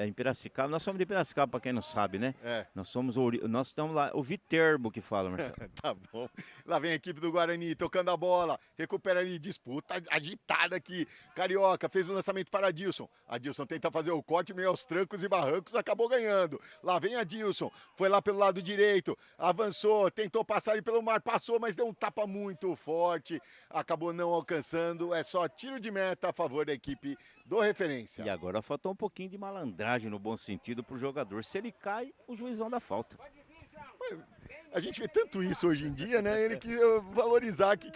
Em Piracicaba. Nós somos de Piracicaba, pra quem não sabe, né? É. Nós estamos lá, o Viterbo que fala, Marcelo. Tá bom. Lá vem a equipe do Guarani, tocando a bola. Recupera ali, disputa agitada aqui. Carioca fez o lançamento para Adilson. Adilson tenta fazer o corte meio aos trancos e barrancos, acabou ganhando. Lá vem Adilson, foi lá pelo lado direito, avançou, tentou passar ali pelo mar, passou, mas deu um tapa muito forte. Acabou não alcançando, é só tiro de meta a favor da equipe do referência. E agora faltou um pouquinho de malandragem no bom sentido pro jogador. Se ele cai, o juizão dá falta. A gente vê tanto isso hoje em dia, né? Ele que valorizar que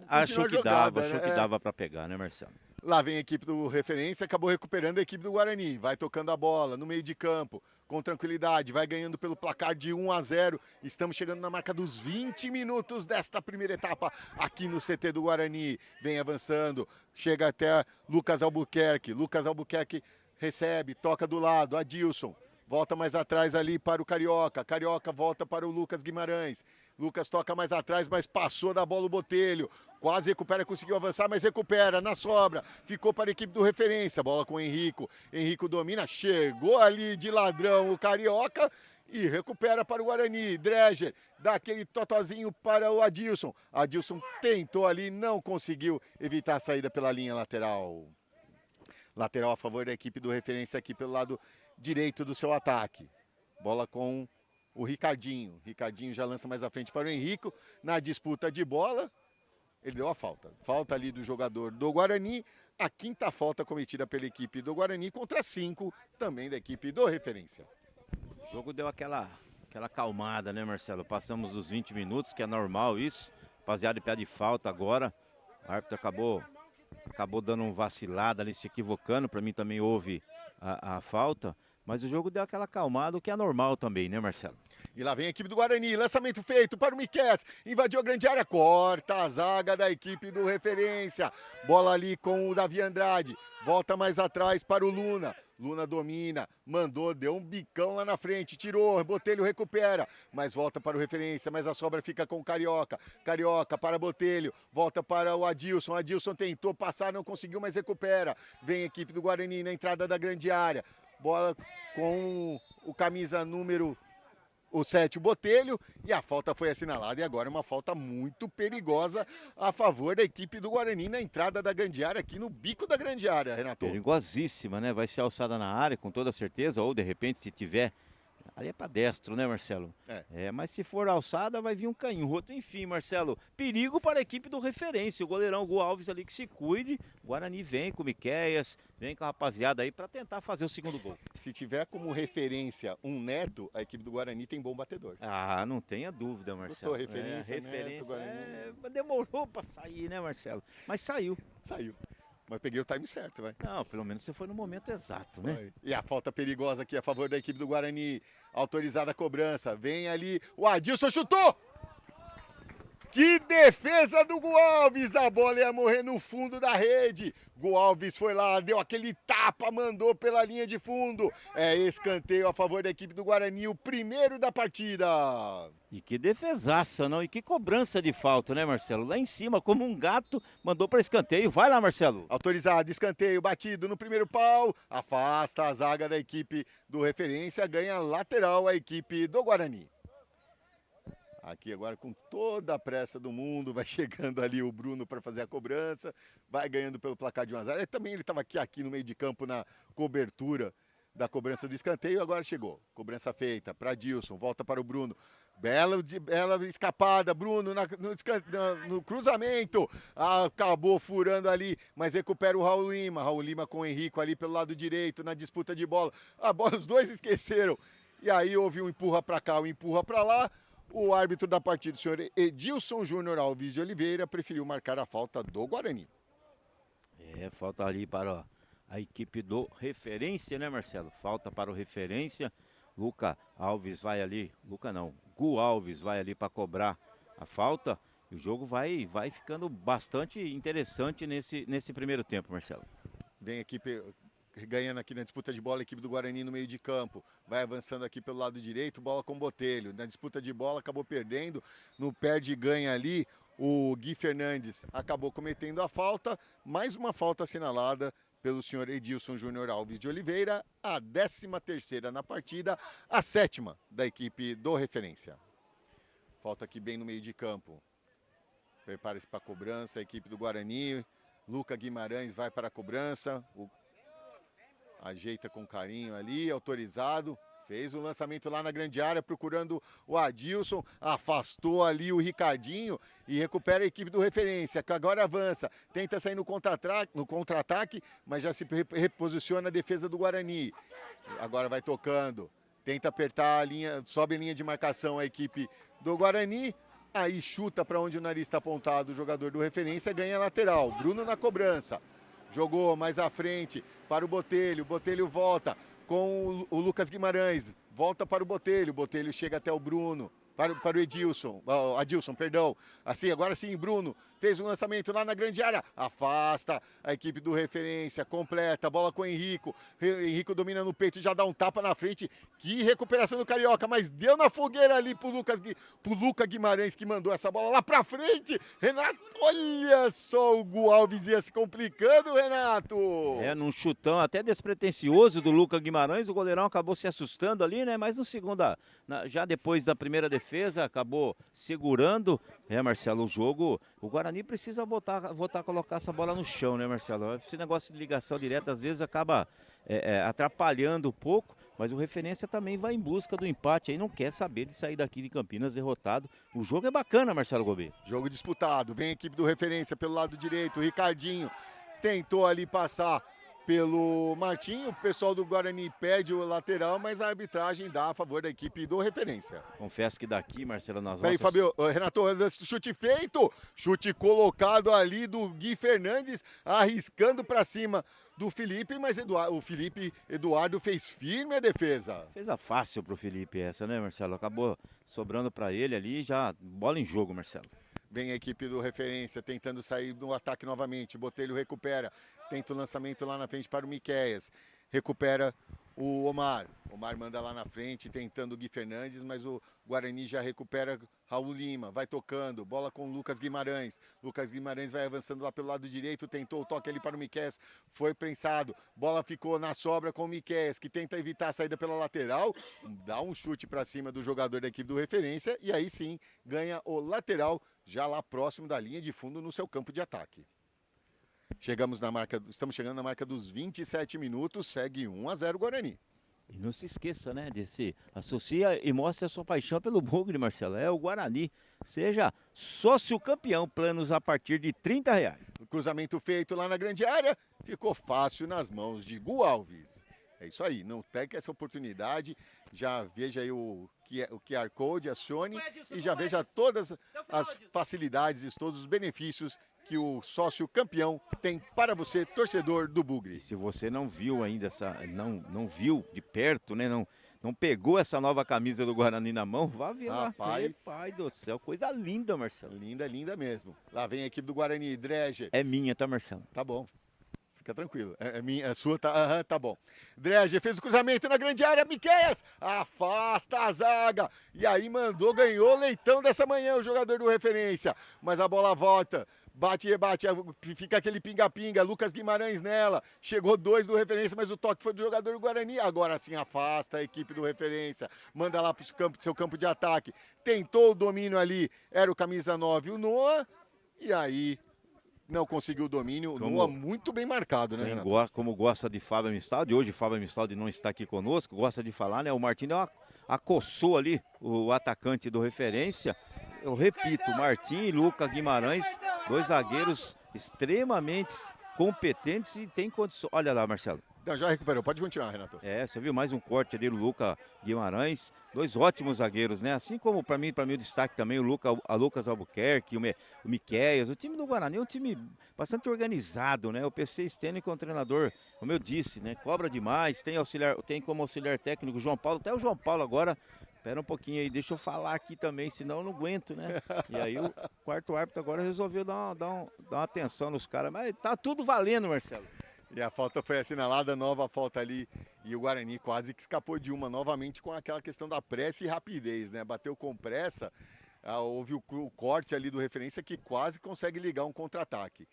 achou que jogada, achou que dava para pegar, né, Marcelo? Lá vem a equipe do referência, acabou recuperando a equipe do Guarani, vai tocando a bola no meio de campo, com tranquilidade, vai ganhando pelo placar de 1-0. Estamos chegando na marca dos 20 minutos desta primeira etapa aqui no CT do Guarani. Vem avançando, chega até Lucas Albuquerque. Lucas Albuquerque recebe, toca do lado, Adilson. Volta mais atrás ali para o Carioca. Carioca volta para o Lucas Guimarães. Lucas toca mais atrás, mas passou da bola o Botelho. Quase recupera, conseguiu avançar, mas recupera na sobra. Ficou para a equipe do referência. Bola com o Henrico. Henrico domina, chegou ali de ladrão o Carioca e recupera para o Guarani. Dreger dá aquele totozinho para o Adilson. Adilson tentou ali, não conseguiu evitar a saída pela linha lateral. Lateral a favor da equipe do referência aqui pelo lado direito do seu ataque. Bola com o Ricardinho. Ricardinho já lança mais à frente para o Henrico. Na disputa de bola, ele deu a falta. Falta ali do jogador do Guarani. A quinta falta cometida pela equipe do Guarani contra 5 também da equipe do referência. O jogo deu aquela acalmada, né, Marcelo? Passamos dos 20 minutos, que é normal isso. Rapaziada de pé de falta agora. O árbitro acabou dando um vacilada ali, se equivocando. Para mim também houve a falta. mas o jogo deu aquela acalmada, o que é normal também, né, Marcelo? E lá vem a equipe do Guarani, lançamento feito para o Miquel, invadiu a grande área, corta a zaga da equipe do Referência. Bola ali com o Davi Andrade, volta mais atrás para o Luna. Luna domina, mandou, deu um bicão lá na frente, tirou, Botelho recupera, mas volta para o Referência, mas a sobra fica com o Carioca. Carioca para Botelho, volta para o Adilson. Adilson tentou passar, não conseguiu, mas recupera. Vem a equipe do Guarani na entrada da grande área. Bola com o camisa número o 7, o Botelho, e a falta foi assinalada, e agora é uma falta muito perigosa a favor da equipe do Guarani na entrada da grande área, aqui no bico da grande área, Renato. Perigosíssima, né? Vai ser alçada na área, com toda certeza, ou de repente, se tiver... Ali é para destro, né, Marcelo? Mas se for alçada, vai vir um canhoto. Enfim, Marcelo, perigo para a equipe do Referência. O goleirão Gu Alves ali que se cuide. O Guarani vem com o Miqueias, vem com a rapaziada aí para tentar fazer o segundo gol. Se tiver como referência um Neto, a equipe do Guarani tem bom batedor. Ah, não tenha dúvida, Marcelo. Gostou, referência, Neto, Guarani. Demorou para sair, né, Marcelo? Mas saiu. Saiu. Mas peguei o time certo, vai. Não, pelo menos você foi no momento exato, né? Foi. E a falta perigosa aqui a favor da equipe do Guarani. Autorizada a cobrança. Vem ali. O Adilson chutou! Que defesa do Gu Alves! A bola ia morrer no fundo da rede. Gu Alves foi lá, deu aquele tapa, mandou pela linha de fundo. É escanteio a favor da equipe do Guarani, o primeiro da partida. E que defesaça, não? E que cobrança de falta, né, Marcelo? Lá em cima, como um gato, mandou para escanteio. Vai lá, Marcelo. Autorizado, escanteio, batido no primeiro pau. Afasta a zaga da equipe do Referência, ganha lateral a equipe do Guarani. Aqui agora com toda a pressa do mundo, vai chegando ali o Bruno para fazer a cobrança, vai ganhando pelo placar de 1-0. Também ele estava aqui no meio de campo na cobertura da cobrança do escanteio, agora chegou. Cobrança feita para Dilson, volta para o Bruno. Bela escapada, Bruno no cruzamento, acabou furando ali, mas recupera o Raul Lima. Raul Lima com o Henrico ali pelo lado direito na disputa de bola. A bola os dois esqueceram. E aí houve um empurra para cá, um empurra para lá. O árbitro da partida, o senhor Edilson Júnior Alves de Oliveira, preferiu marcar a falta do Guarani. Falta ali para a equipe do Referência, né, Marcelo? Falta para o Referência. Luca Alves vai ali, Luca não, Gu Alves vai ali para cobrar a falta. E o jogo vai ficando bastante interessante nesse primeiro tempo, Marcelo. Vem a equipe ganhando aqui na disputa de bola, a equipe do Guarani no meio de campo, vai avançando aqui pelo lado direito, bola com Botelho, na disputa de bola acabou perdendo, no perde e ganha ali, o Gui Fernandes acabou cometendo a falta, mais uma falta assinalada pelo senhor Edilson Júnior Alves de Oliveira, a 13ª na partida, a 7ª da equipe do Referência. Falta aqui bem no meio de campo, prepara-se para a cobrança, a equipe do Guarani, Luca Guimarães vai para a cobrança, ajeita com carinho ali, autorizado. Fez o lançamento lá na grande área, procurando o Adilson. Afastou ali o Ricardinho e recupera a equipe do Referência, que agora avança. Tenta sair no contra-ataque, mas já se reposiciona a defesa do Guarani. Agora vai tocando. Tenta apertar a linha, sobe a linha de marcação a equipe do Guarani. Aí chuta para onde o nariz está apontado o jogador do Referência, ganha lateral. Bruno na cobrança. Jogou mais à frente para o Botelho. Botelho volta com o Lucas Guimarães. Volta para o Botelho. Botelho chega até o Bruno. Para o Edilson. Adilson, perdão. Assim, agora sim, Bruno fez um lançamento lá na grande área. Afasta a equipe do Referência. Completa. Bola com o Henrico. Henrico domina no peito e já dá um tapa na frente. Que recuperação do Carioca. Mas deu na fogueira ali pro Luca Guimarães, que mandou essa bola lá pra frente. Renato, olha só o Gu Alves ia se complicando, Renato. Num chutão até despretensioso do Luca Guimarães. O goleirão acabou se assustando ali, né? Mas no segunda, já depois da primeira defesa, acabou segurando. Marcelo, o jogo, o Guarani precisa voltar a colocar essa bola no chão, né, Marcelo? Esse negócio de ligação direta às vezes acaba atrapalhando um pouco, mas o Referência também vai em busca do empate, aí não quer saber de sair daqui de Campinas derrotado. O jogo é bacana, Marcelo Gobet. Jogo disputado, vem a equipe do Referência pelo lado direito, o Ricardinho tentou ali passar pelo Martinho. O pessoal do Guarani pede o lateral, mas a arbitragem dá a favor da equipe do Referência. Confesso que daqui, Marcelo, nas Peraí, nossas... Fabio, Renato, chute feito, chute colocado ali do Gui Fernandes, arriscando para cima do Felipe, mas o Felipe Eduardo fez firme a defesa. Fez a fácil pro Felipe essa, né, Marcelo? Acabou sobrando para ele ali, já bola em jogo, Marcelo. Vem a equipe do Referência tentando sair do ataque novamente. Botelho recupera. Tenta o lançamento lá na frente para o Miqueias. Recupera o Omar. Omar manda lá na frente, tentando o Gui Fernandes, mas o Guarani já recupera Raul Lima. Vai tocando. Bola com o Lucas Guimarães. Lucas Guimarães vai avançando lá pelo lado direito. Tentou o toque ali para o Miqueias. Foi prensado. Bola ficou na sobra com o Miqueias, que tenta evitar a saída pela lateral. Dá um chute para cima do jogador da equipe do Referência. E aí sim ganha o lateral, já lá próximo da linha de fundo no seu campo de ataque. Estamos chegando na marca dos 27 minutos, segue 1-0 Guarani. E não se esqueça, né, associa e mostre a sua paixão pelo Bugre, Marcelo. É o Guarani. Seja sócio campeão, planos a partir de R$30. O cruzamento feito lá na grande área, ficou fácil nas mãos de Gu Alves. É isso aí, não pegue essa oportunidade, já veja aí o QR Code, acione e já veja todas as facilidades e todos os benefícios que o sócio campeão tem para você, torcedor do Bugre. E se você não viu ainda não viu de perto, né, não pegou essa nova camisa do Guarani na mão, vá ver lá. Rapaz, pai do céu, coisa linda, Marcelo. Linda, linda mesmo. Lá vem a equipe do Guarani, Dreger. É minha, tá, Marcelo? Tá bom. Fica tranquilo. A sua tá, tá bom. Dreger fez o cruzamento na grande área, Miqueias afasta a zaga. E aí mandou, ganhou o leitão dessa manhã o jogador do Referência. Mas a bola volta. Bate e rebate, fica aquele pinga-pinga, Lucas Guimarães nela, chegou 2 do Referência, mas o toque foi do jogador do Guarani, agora sim afasta a equipe do Referência, manda lá para o seu campo de ataque, tentou o domínio ali, era o camisa 9, o Noah, e aí não conseguiu o domínio, o Noah muito bem marcado, né, Renato? Como gosta de Fábio Amistaldi, hoje Fábio Amistaldi não está aqui conosco, gosta de falar, né, o Martim acossou ali o atacante do Referência. Eu repito, Martim e Lucas Guimarães, 2 zagueiros extremamente competentes e tem condições. Olha lá, Marcelo. Não, já recuperou, pode continuar, Renato. Você viu mais um corte ali do Lucas Guimarães, 2 ótimos zagueiros, né? Assim como para mim o destaque também o Lucas Albuquerque, o Miqueias. O time do Guarani é um time bastante organizado, né? O PC Stênio, que é um treinador, como eu disse, né? Cobra demais, tem como auxiliar técnico o João Paulo, até o João Paulo agora. Espera um pouquinho aí, deixa eu falar aqui também, senão eu não aguento, né? E aí o quarto árbitro agora resolveu dar uma atenção nos caras, mas tá tudo valendo, Marcelo. E a falta foi assinalada, nova falta ali, e o Guarani quase que escapou de uma, novamente com aquela questão da pressa e rapidez, né? Bateu com pressa, houve o corte ali do Referência que quase consegue ligar um contra-ataque.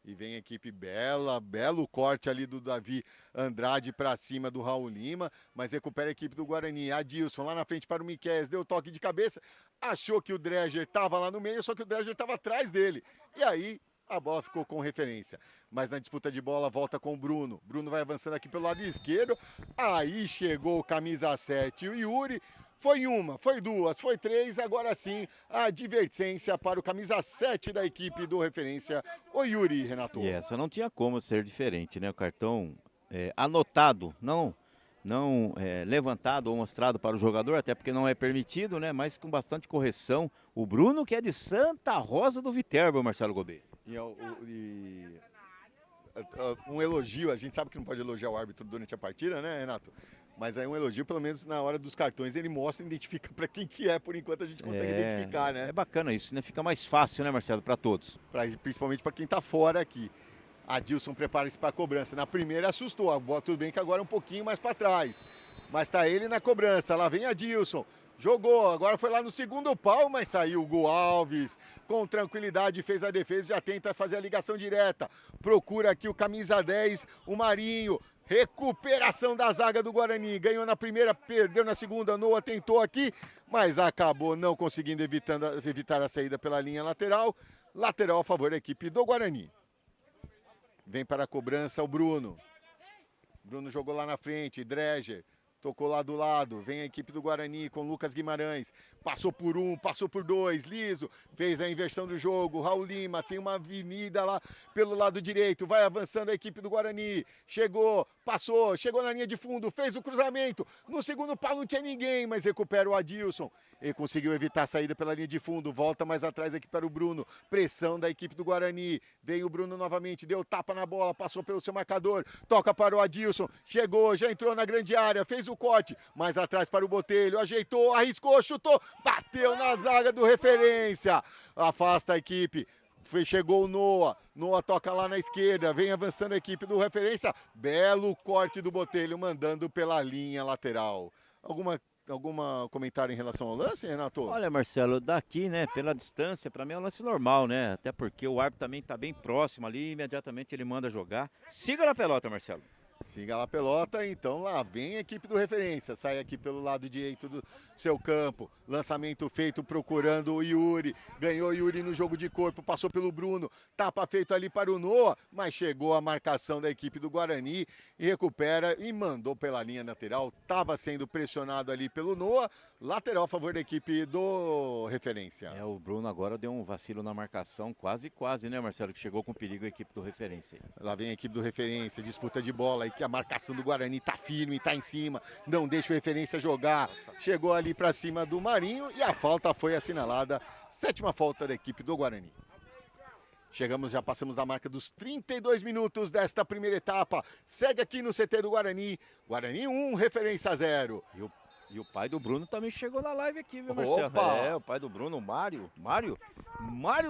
E vem a equipe belo corte ali do Davi Andrade para cima do Raul Lima, mas recupera a equipe do Guarani. Adilson lá na frente para o Miqueias, deu toque de cabeça, achou que o Dreger estava lá no meio, só que o Dreger estava atrás dele. E aí a bola ficou com Referência. Mas na disputa de bola volta com o Bruno. Bruno vai avançando aqui pelo lado esquerdo, aí chegou o camisa 7, o Yuri. Foi uma, foi duas, foi 3, agora sim a advertência para o camisa 7 da equipe do Referência, o Yuri, Renato. E essa não tinha como ser diferente, né? O cartão anotado, não levantado ou mostrado para o jogador, até porque não é permitido, né? Mas com bastante correção. O Bruno, que é de Santa Rosa do Viterbo, Marcelo Gobet. Um elogio, a gente sabe que não pode elogiar o árbitro durante a partida, né, Renato? Mas aí um elogio, pelo menos na hora dos cartões, ele mostra e identifica para quem que é, por enquanto a gente consegue identificar, né? É bacana isso, né? Fica mais fácil, né, Marcelo, para todos. Principalmente para quem está fora aqui. Adilson prepara-se para a cobrança. Na primeira assustou, tudo bem que agora é um pouquinho mais para trás. Mas está ele na cobrança, lá vem Adilson. Jogou, agora foi lá no segundo pau, mas saiu o Gu Alves. Com tranquilidade fez a defesa, já tenta fazer a ligação direta. Procura aqui o camisa 10, o Marinho. Recuperação da zaga do Guarani, ganhou na primeira, perdeu na segunda, Noah tentou aqui, mas acabou não conseguindo evitar a saída pela linha lateral. Lateral a favor da equipe do Guarani. Vem para a cobrança o Bruno. Bruno jogou lá na frente, Dreger tocou lá do lado, vem a equipe do Guarani com Lucas Guimarães, passou por um, passou por dois, liso, fez a inversão do jogo, Raul Lima, tem uma avenida lá pelo lado direito, vai avançando a equipe do Guarani, chegou, passou, chegou na linha de fundo, fez o cruzamento, no segundo pau não tinha ninguém, mas recupera o Adilson, ele conseguiu evitar a saída pela linha de fundo, volta mais atrás aqui para o Bruno, pressão da equipe do Guarani, vem o Bruno novamente, deu tapa na bola, passou pelo seu marcador, toca para o Adilson, chegou, já entrou na grande área, fez o corte, mais atrás para o Botelho, ajeitou, arriscou, chutou, bateu na zaga do Referência, afasta a equipe. Chegou o Noah, Noah toca lá na esquerda, vem avançando a equipe do Referência, belo corte do Botelho, mandando pela linha lateral. Alguma comentário em relação ao lance, Renato? Olha, Marcelo, daqui, né, pela distância, para mim é um lance normal, né? Até porque o árbitro também tá bem próximo ali, imediatamente ele manda jogar. Siga na pelota, Marcelo. Siga lá a pelota, então lá vem a equipe do Referência, sai aqui pelo lado direito do seu campo, lançamento feito procurando o Yuri, ganhou o Yuri no jogo de corpo, passou pelo Bruno, tapa feito ali para o Noah, mas chegou a marcação da equipe do Guarani e recupera e mandou pela linha lateral, estava sendo pressionado ali pelo Noah, lateral a favor da equipe do Referência. É, o Bruno agora deu um vacilo na marcação, quase, né, Marcelo, que chegou com perigo a equipe do Referência. Lá vem a equipe do Referência, disputa de bola, aí que a marcação do Guarani tá firme, tá em cima, não deixa o Referência jogar, chegou ali para cima do Marinho e a falta foi assinalada, 7ª falta da equipe do Guarani. Chegamos, já passamos da marca dos 32 minutos desta primeira etapa, segue aqui no CT do Guarani, Guarani 1, Referência 0. E o pai do Bruno também chegou na live aqui, viu, Marcelo? Opa! É, o pai do Bruno, Mário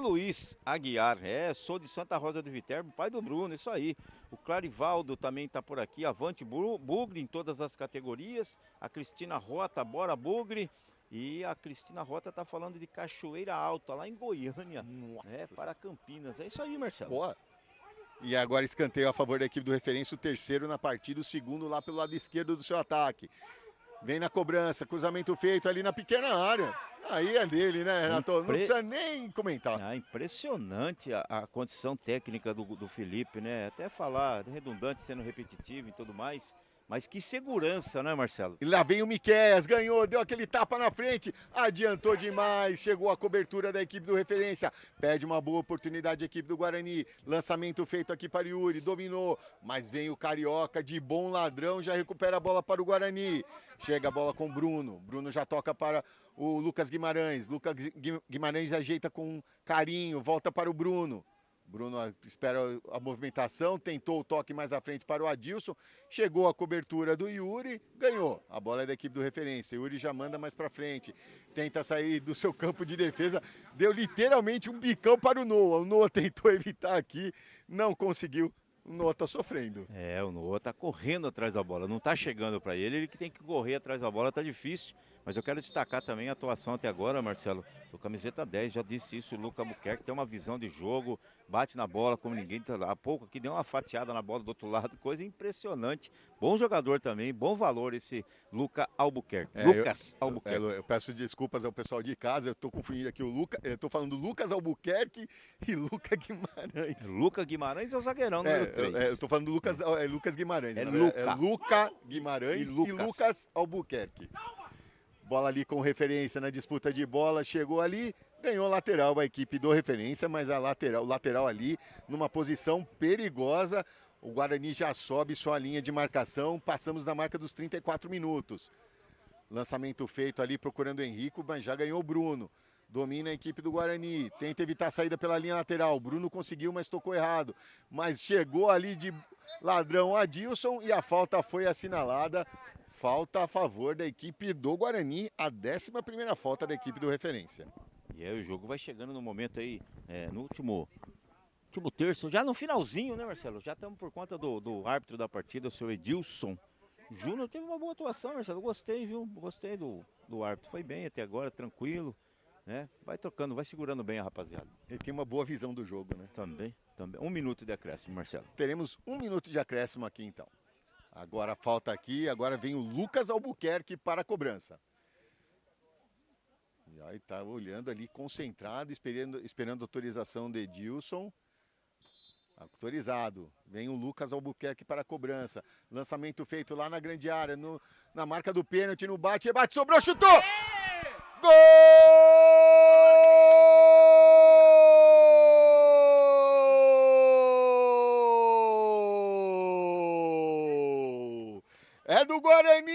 Luiz Aguiar. É, sou de Santa Rosa do Viterbo, pai do Bruno, isso aí. O Clarivaldo também tá por aqui, Avante Bugre em todas as categorias. A Cristina Rota, bora Bugre. E a Cristina Rota tá falando de Cachoeira Alta, lá em Goiânia. Nossa, para Campinas. É isso aí, Marcelo. Boa. E agora escanteio a favor da equipe do Referência, o terceiro na partida, o segundo lá pelo lado esquerdo do seu ataque. Vem na cobrança, cruzamento feito ali na pequena área. Aí é dele, né, Renato? Não precisa nem comentar. Impressionante a condição técnica do Felipe, né? Até falar, redundante, sendo repetitivo e tudo mais. Mas que segurança, né, Marcelo? E lá vem o Miqueias, ganhou, deu aquele tapa na frente, adiantou demais, chegou a cobertura da equipe do Referência, perde uma boa oportunidade a equipe do Guarani, lançamento feito aqui para Yuri, dominou, mas vem o Carioca de bom ladrão, já recupera a bola para o Guarani, chega a bola com o Bruno, Bruno já toca para o Lucas Guimarães Guimarães ajeita com carinho, volta para o Bruno espera a movimentação, tentou o toque mais à frente para o Adilson, chegou a cobertura do Yuri, ganhou. A bola é da equipe do Referência, Yuri já manda mais para frente, tenta sair do seu campo de defesa, deu literalmente um bicão para o Noah tentou evitar aqui, não conseguiu. O Noah tá sofrendo. É, o Noah tá correndo atrás da bola, não tá chegando para ele, ele que tem que correr atrás da bola, tá difícil. Mas eu quero destacar também a atuação até agora, Marcelo, do camiseta 10, já disse isso, o Luca Albuquerque tem uma visão de jogo, bate na bola como ninguém, há pouco aqui deu uma fatiada na bola do outro lado, coisa impressionante. Bom jogador também, bom valor esse Luca Albuquerque. Lucas Albuquerque. Eu peço desculpas ao pessoal de casa, eu tô confundindo aqui eu tô falando Lucas Albuquerque e Luca Guimarães. Luca Guimarães é o zagueirão número 3. Eu tô falando Lucas, Lucas Guimarães. É Luca Guimarães e Lucas Albuquerque. Bola ali com Referência na disputa de bola, chegou ali, ganhou lateral a equipe do Referência, mas o lateral ali numa posição perigosa. O Guarani já sobe sua linha de marcação, passamos da marca dos 34 minutos. Lançamento feito ali procurando o Henrico, mas já ganhou o Bruno. Domina a equipe do Guarani, tenta evitar a saída pela linha lateral. Bruno conseguiu, mas tocou errado. Mas chegou ali de ladrão Adilson e a falta foi assinalada. Falta a favor da equipe do Guarani, a 11ª falta da equipe do Referência. E aí o jogo vai chegando no momento aí, no último terço, já no finalzinho, né, Marcelo? Já estamos por conta do árbitro da partida, o seu Edilson Júnior. Teve uma boa atuação, Marcelo, gostei, viu? Gostei do árbitro, foi bem até agora, tranquilo, né? Vai tocando, vai segurando bem a rapaziada. Ele tem uma boa visão do jogo, né? Também. 1 minuto de acréscimo, Marcelo. Teremos 1 minuto de acréscimo aqui, então. Agora falta aqui, agora vem o Lucas Albuquerque para a cobrança. E aí tá olhando ali, concentrado, esperando a autorização de Edilson. Autorizado. Vem o Lucas Albuquerque para a cobrança. Lançamento feito lá na grande área, na marca do pênalti, no bate, rebate, sobrou, chutou! Gol! É do Guarani!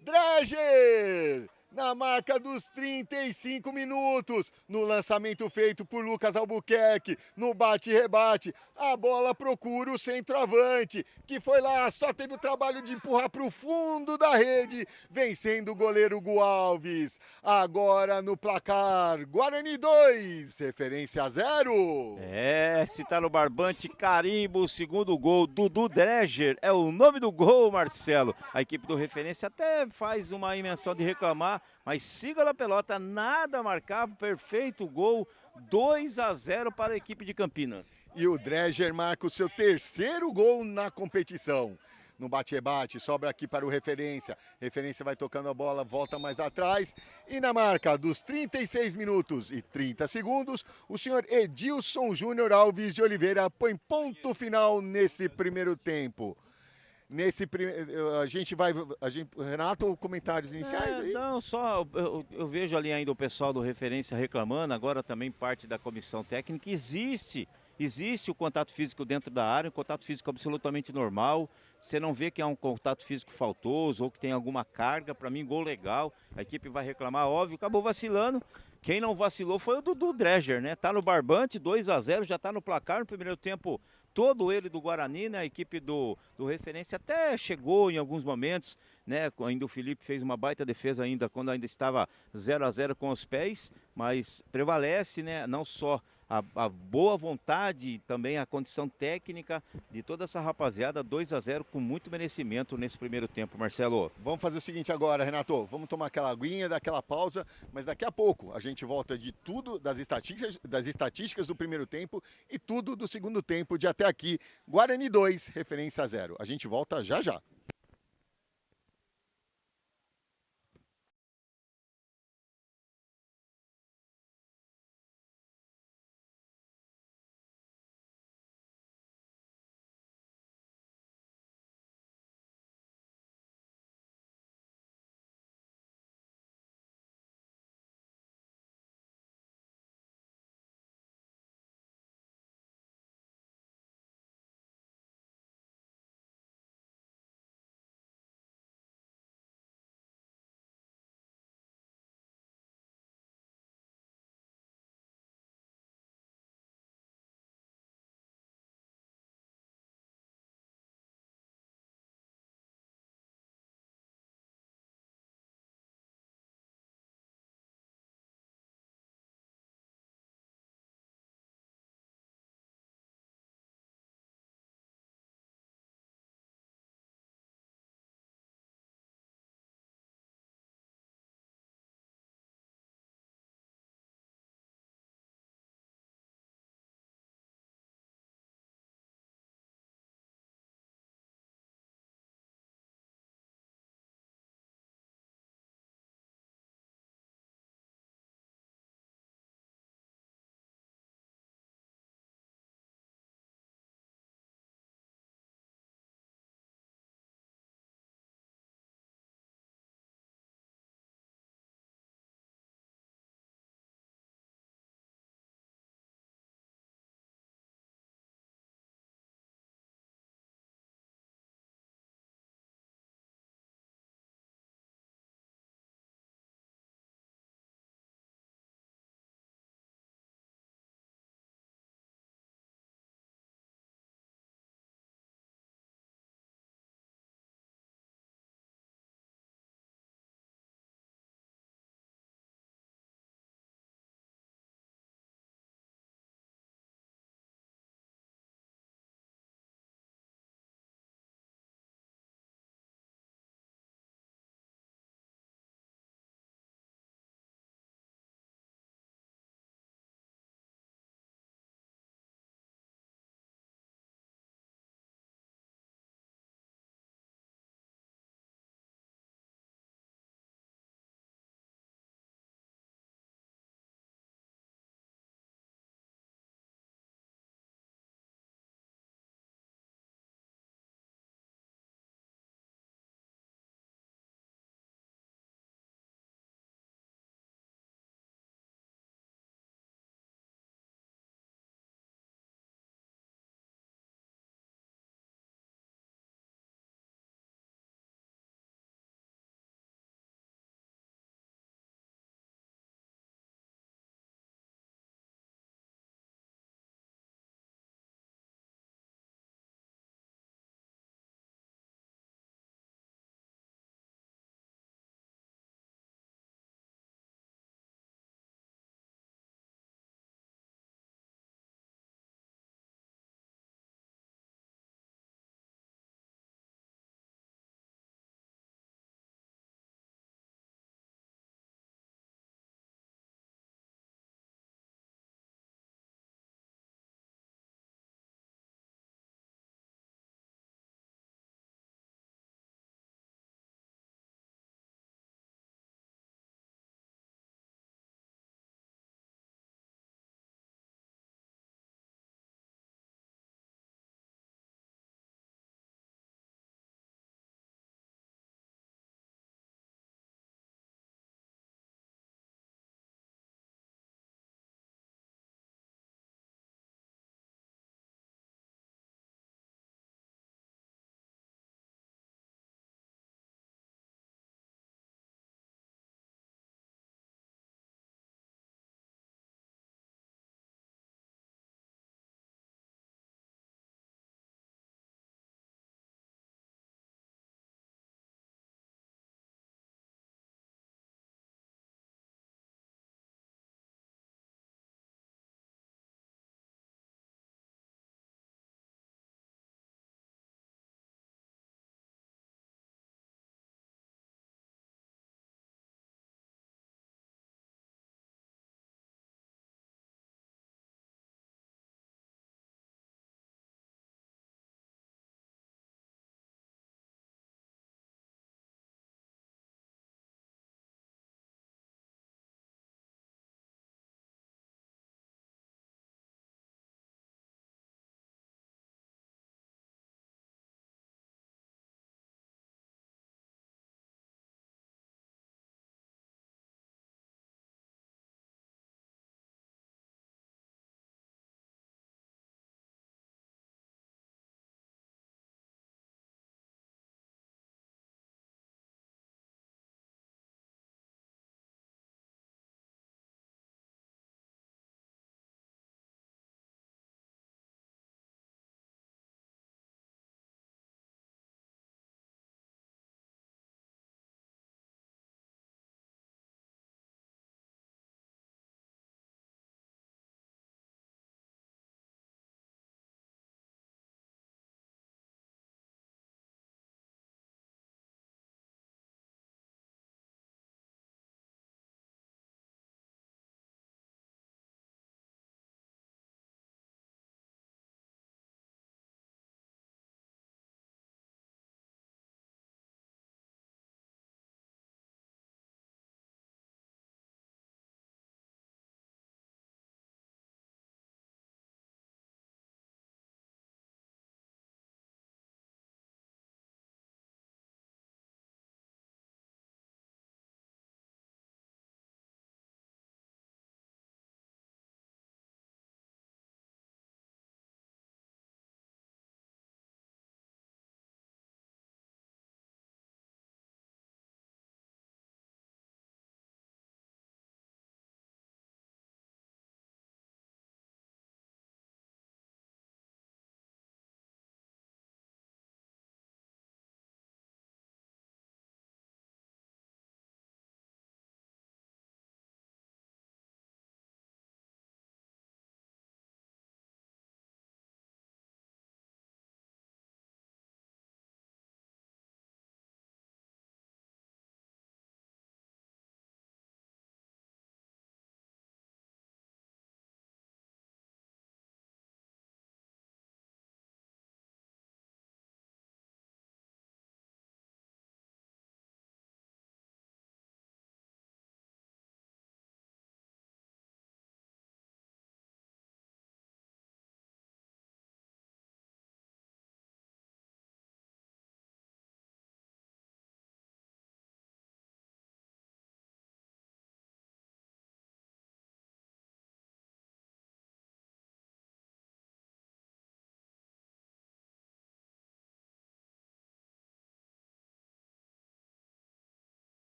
Dreger! Na marca dos 35 minutos, no lançamento feito por Lucas Albuquerque, no bate-rebate, a bola procura o centroavante, que foi lá, só teve o trabalho de empurrar para o fundo da rede, vencendo o goleiro Gu Alves. Agora no placar, Guarani 2, referência 0. É, se tá no barbante, carimbo, o segundo gol, Dudu Dreger, é o nome do gol, Marcelo. A equipe do Referência até faz uma invenção de reclamar, mas siga a pelota, nada marcado, perfeito gol, 2-0 para a equipe de Campinas. E o Dreger marca o seu terceiro gol na competição. No bate-rebate, sobra aqui para o Referência. Referência vai tocando a bola, volta mais atrás. E na marca dos 36 minutos e 30 segundos, o senhor Edilson Júnior Alves de Oliveira põe ponto final nesse primeiro tempo. A gente vai. Renato, comentários iniciais aí? Não, só eu vejo ali ainda o pessoal do Referência reclamando, agora também parte da comissão técnica. Existe o contato físico dentro da área, um contato físico absolutamente normal. Você não vê que é um contato físico faltoso ou que tem alguma carga. Para mim, gol legal. A equipe vai reclamar, óbvio, acabou vacilando. Quem não vacilou foi o Dudu Dreger, né? Tá no barbante, 2-0, já tá no placar no primeiro tempo. Todo ele do Guarani, né? A equipe do Referência até chegou em alguns momentos, né? Ainda o Felipe fez uma baita defesa ainda, quando ainda estava 0-0 com os pés, mas prevalece, né? Não só a boa vontade, também a condição técnica de toda essa rapaziada, 2-0 com muito merecimento nesse primeiro tempo, Marcelo. Vamos fazer o seguinte agora, Renato, vamos tomar aquela aguinha, dar aquela pausa, mas daqui a pouco a gente volta de tudo das estatísticas do primeiro tempo e tudo do segundo tempo de até aqui. Guarani 2, referência 0. A gente volta já já.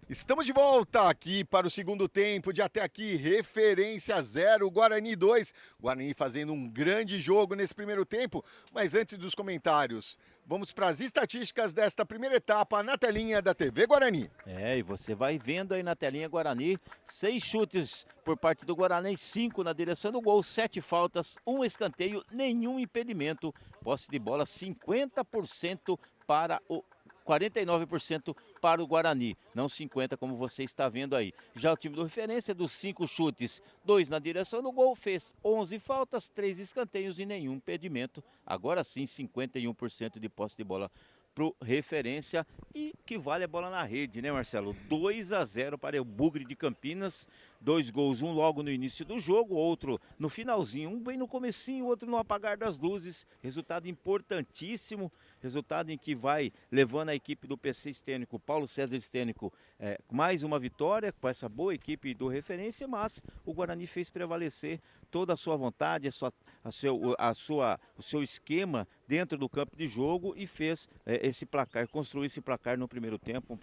Estamos de volta aqui para o segundo tempo de até aqui, Referência 0, Guarani 2. Guarani fazendo um grande jogo nesse primeiro tempo, mas antes dos comentários, vamos para as estatísticas desta primeira etapa na telinha da TV Guarani. E você vai vendo aí na telinha Guarani, 6 chutes por parte do Guarani, 5 na direção do gol, 7 faltas, 1 escanteio, nenhum impedimento, posse de bola 50% para o 49% para o Guarani, não 50% como você está vendo aí. Já o time do Referência, dos 5 chutes, 2 na direção do gol, fez 11 faltas, 3 escanteios e nenhum impedimento. Agora sim, 51% de posse de bola para o Referência e que vale a bola na rede, né, Marcelo? 2-0 para o Bugre de Campinas, 2 gols, um logo no início do jogo, outro no finalzinho, um bem no comecinho, outro no apagar das luzes. Resultado importantíssimo, resultado em que vai levando a equipe do PC Estênico, Paulo César Estênico, mais uma vitória com essa boa equipe do Referência, mas o Guarani fez prevalecer toda a sua vontade, o seu esquema dentro do campo de jogo e fez esse placar, construiu esse placar no primeiro tempo,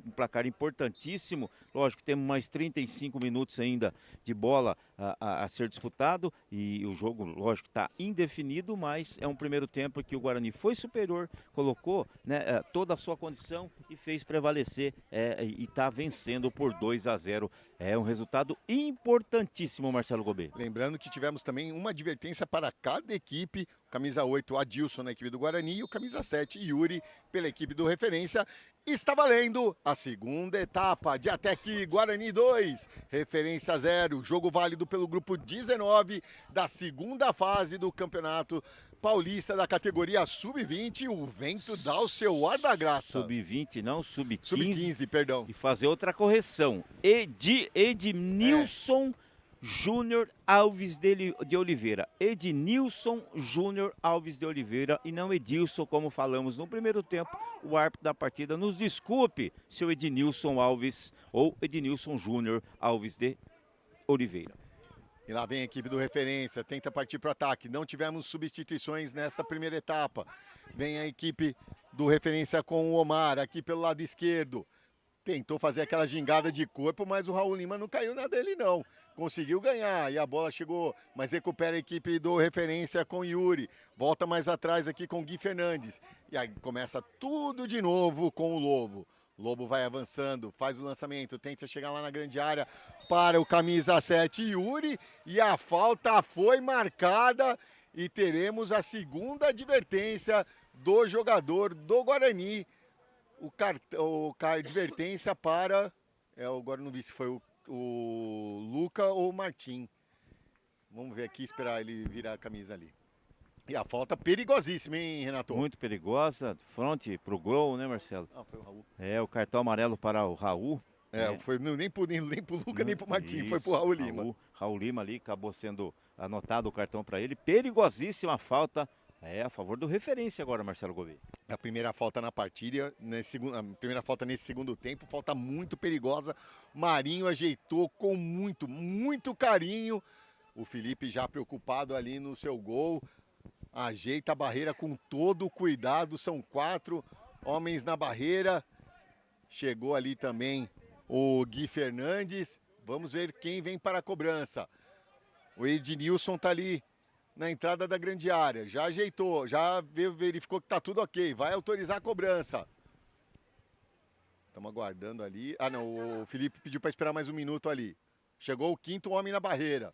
um placar importantíssimo. Lógico, temos mais 35 minutos ainda de bola a ser disputado e o jogo, lógico, está indefinido, mas é um primeiro tempo que o Guarani foi superior, colocou, né, toda a sua condição e fez prevalecer e está vencendo por 2-0. É um resultado importantíssimo, Marcelo Gobet. Lembrando que tivemos também uma advertência para cada equipe, camisa 8, Adilson na equipe do Guarani e o camisa 7, Yuri, pela equipe do Referência. Está valendo a segunda etapa de até aqui, Guarani 2, Referência 0, jogo válido pelo grupo 19 da segunda fase do Campeonato Paulista da categoria Sub-20, o vento dá o seu ar da graça. Sub-20 não, Sub-15. Sub-15, perdão. E fazer outra correção. Ednilson Júnior Alves de Oliveira. Ednilson Júnior Alves de Oliveira e não Edilson, como falamos no primeiro tempo. O árbitro da partida nos desculpe, seu Ednilson Alves ou Ednilson Júnior Alves de Oliveira. E lá vem a equipe do Referência, tenta partir para o ataque. Não tivemos substituições nessa primeira etapa. Vem a equipe do Referência com o Omar, aqui pelo lado esquerdo. Tentou fazer aquela gingada de corpo, mas o Raul Lima não caiu na dele não. Conseguiu ganhar e a bola chegou, mas recupera a equipe do Referência com Yuri. Volta mais atrás aqui com Gui Fernandes. E aí começa tudo de novo com o Lobo. Lobo vai avançando, faz o lançamento, tenta chegar lá na grande área para o camisa 7 Yuri. E a falta foi marcada e teremos a segunda advertência do jogador do Guarani. Advertência para, agora não vi se foi o Luca ou o Martim. Vamos ver aqui, esperar ele virar a camisa ali. E a falta perigosíssima, hein, Renato? Muito perigosa, fronte pro gol, né, Marcelo? Ah, foi o Raul. O cartão amarelo para o Raul. Foi nem pro Luca, nem pro Martim, foi pro Raul Lima. Raul Lima ali, acabou sendo anotado o cartão para ele. Perigosíssima falta. A favor do Referência agora, Marcelo Gouveia. A primeira falta na partida, a primeira falta nesse segundo tempo, falta muito perigosa. Marinho ajeitou com muito carinho. O Felipe já preocupado ali no seu gol. Ajeita a barreira com todo o cuidado. São 4 homens na barreira. Chegou ali também o Gui Fernandes. Vamos ver quem vem para a cobrança. O Ednilson tá ali na entrada da grande área, já ajeitou, já verificou que tá tudo ok, vai autorizar a cobrança. Estamos aguardando ali. Ah não, o Felipe pediu para esperar mais um minuto ali. Chegou o 5º homem na barreira.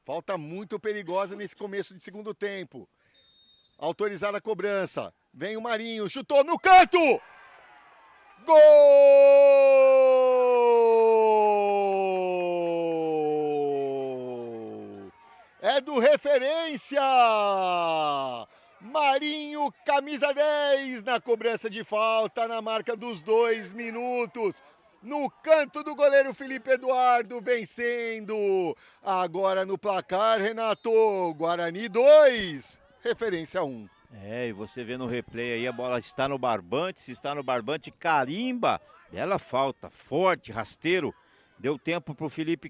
Falta muito perigosa nesse começo de segundo tempo. Autorizada a cobrança. Vem o Marinho, chutou no canto! Gol! É do Referência! Marinho, camisa 10, na cobrança de falta, na marca dos 2 minutos. No canto do goleiro Felipe Eduardo, vencendo. Agora no placar, Renato, Guarani 2, Referência 1. E você vê no replay aí, a bola está no barbante, se está no barbante, carimba. Bela falta, forte, rasteiro. Deu tempo pro Felipe,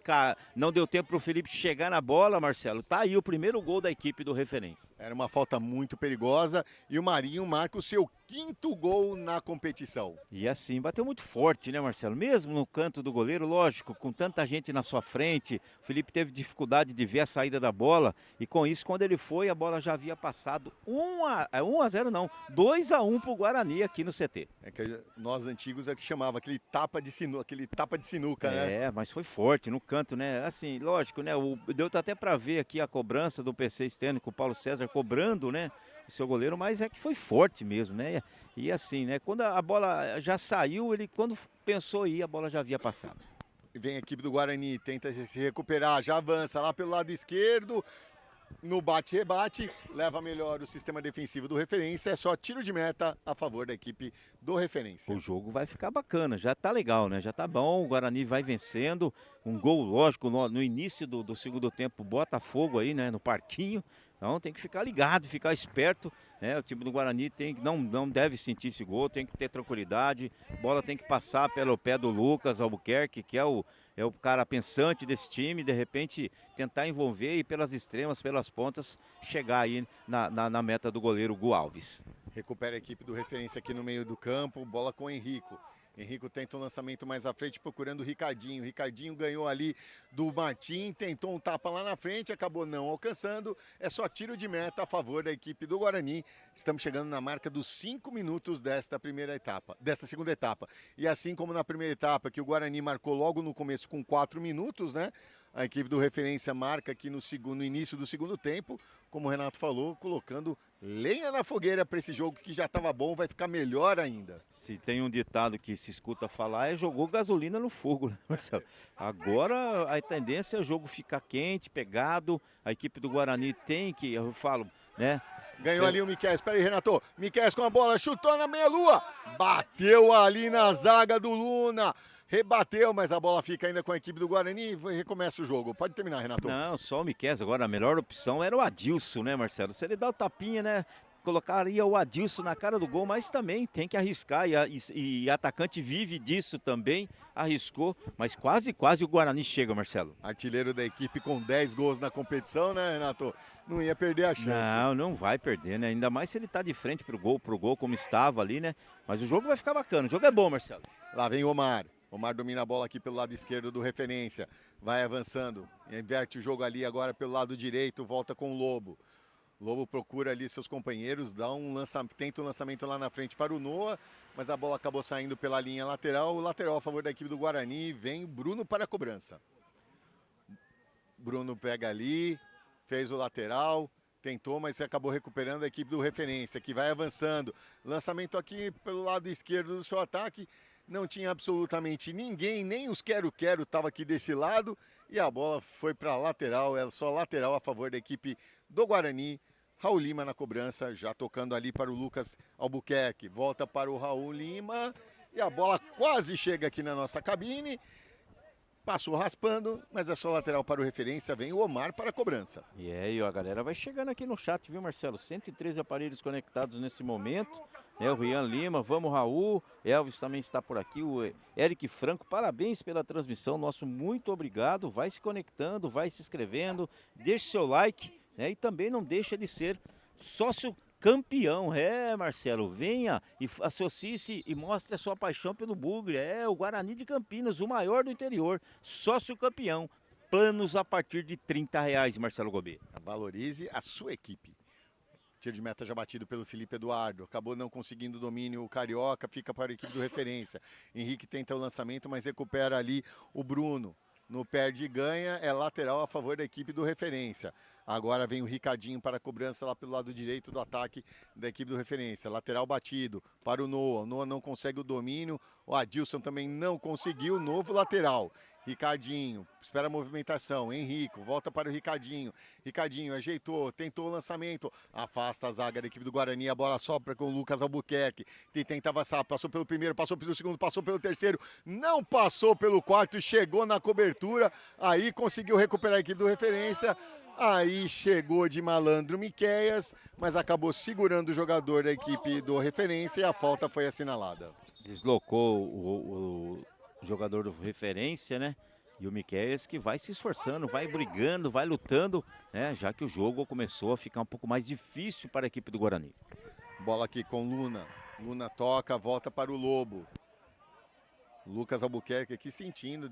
não deu tempo pro Felipe chegar na bola, Marcelo. Tá aí o primeiro gol da equipe do Referência. Era uma falta muito perigosa e o Marinho marca o seu 5º gol na competição. E assim, bateu muito forte, né, Marcelo? Mesmo no canto do goleiro, lógico, com tanta gente na sua frente, o Felipe teve dificuldade de ver a saída da bola, e com isso, quando ele foi, a bola já havia passado 1-0 não, 2-1 pro Guarani aqui no CT. É que nós antigos é que chamava aquele tapa de sinuca, né? É, mas foi forte no canto, né? Assim, lógico, né? Deu até para ver aqui a cobrança do PC Stênio, com o Paulo César cobrando, né? O seu goleiro, mas é que foi forte mesmo, né? E assim, né? Quando a bola já saiu, ele quando pensou ir, a bola já havia passado. Vem a equipe do Guarani, tenta se recuperar, já avança lá pelo lado esquerdo. No bate-rebate, leva melhor o sistema defensivo do Referência, é só tiro de meta a favor da equipe do Referência. O jogo vai ficar bacana, já tá legal, né? Já tá bom, o Guarani vai vencendo, um gol lógico no início do segundo tempo, Botafogo aí, né, no parquinho, então tem que ficar ligado, ficar esperto, né? O time do Guarani não deve sentir esse gol, tem que ter tranquilidade, bola tem que passar pelo pé do Lucas Albuquerque, que é o cara pensante desse time, de repente tentar envolver e pelas extremas, pelas pontas, chegar aí na meta do goleiro Gu Alves. Recupera a equipe do Referência aqui no meio do campo, bola com o Henrico. Henrico tenta um lançamento mais à frente, procurando o Ricardinho. Ricardinho ganhou ali do Martim, tentou um tapa lá na frente, acabou não alcançando. É só tiro de meta a favor da equipe do Guarani. Estamos chegando na marca dos 5 minutos desta segunda etapa. E assim como na primeira etapa, que o Guarani marcou logo no começo com 4 minutos, né? A equipe do Referência marca aqui no início do segundo tempo, como o Renato falou, colocando lenha na fogueira para esse jogo que já estava bom, vai ficar melhor ainda. Se tem um ditado que se escuta falar, jogou gasolina no fogo, né, Marcelo? Agora a tendência é o jogo ficar quente, pegado, a equipe do Guarani tem que, eu falo, né? Ganhou ali o Miquel, espera aí, Renato. Miquel com a bola, chutou na meia-lua, bateu ali na zaga do Luna. Rebateu, mas a bola fica ainda com a equipe do Guarani e recomeça o jogo. Pode terminar, Renato. Não, só o Miquel. Agora a melhor opção era o Adilson, né, Marcelo? Se ele dá o tapinha, né, colocaria o Adilson na cara do gol, mas também tem que arriscar e atacante vive disso também, arriscou, mas quase o Guarani chega, Marcelo. Artilheiro da equipe com 10 gols na competição, né, Renato? Não ia perder a chance. Não vai perder, né? Ainda mais se ele tá de frente pro gol como estava ali, né? Mas o jogo vai ficar bacana, o jogo é bom, Marcelo. Lá vem o Omar. Omar domina a bola aqui pelo lado esquerdo do Referência. Vai avançando. Inverte o jogo ali agora pelo lado direito. Volta com o Lobo. Lobo procura ali seus companheiros. Tenta um lançamento lá na frente para o Noah. Mas a bola acabou saindo pela linha lateral. O lateral a favor da equipe do Guarani. Vem o Bruno para a cobrança. Bruno pega ali. Fez o lateral. Tentou, mas acabou recuperando a equipe do Referência, que vai avançando. Lançamento aqui pelo lado esquerdo do seu ataque. Não tinha absolutamente ninguém, nem os quero-quero estava aqui desse lado. E a bola foi para a lateral, só lateral a favor da equipe do Guarani. Raul Lima na cobrança, já tocando ali para o Lucas Albuquerque. Volta para o Raul Lima e a bola quase chega aqui na nossa cabine. Passou raspando, mas é só lateral para o Referência, vem o Omar para a cobrança. E a galera vai chegando aqui no chat, viu, Marcelo? 113 aparelhos conectados nesse momento. O Rian Lima, vamos Raul, Elvis também está por aqui, o Eric Franco, parabéns pela transmissão, nosso muito obrigado, vai se conectando, vai se inscrevendo, deixe seu like, né? E também não deixa de ser sócio campeão, Marcelo, venha e associe-se e mostre a sua paixão pelo Bugre, o Guarani de Campinas, o maior do interior, sócio campeão, planos a partir de R$30, Marcelo Gobet. Valorize a sua equipe. Tiro de meta já batido pelo Felipe Eduardo, acabou não conseguindo o domínio, o Carioca fica para a equipe do Referência. Henrique tenta o lançamento, mas recupera ali o Bruno. No perde e ganha, é lateral a favor da equipe do Referência. Agora vem o Ricardinho para a cobrança lá pelo lado direito do ataque da equipe do Referência. Lateral batido para o Noah. O Noah não consegue o domínio. O Adilson também não conseguiu. Novo lateral. Ricardinho, espera a movimentação. Henrico, volta para o Ricardinho. Ricardinho ajeitou, tentou o lançamento. Afasta a zaga da equipe do Guarani. A bola sopra com o Lucas Albuquerque. Tenta avançar. Passou pelo primeiro, passou pelo segundo, passou pelo terceiro. Não passou pelo quarto e chegou na cobertura. Aí conseguiu recuperar a equipe do Referência. Aí chegou de malandro Miqueias, mas acabou segurando o jogador da equipe do Referência e a falta foi assinalada. Deslocou o jogador do Referência, né? E o Miqueias que vai se esforçando, vai brigando, vai lutando, né? Já que o jogo começou a ficar um pouco mais difícil para a equipe do Guarani. Bola aqui com Luna. Luna toca, volta para o Lobo. Lucas Albuquerque aqui sentindo,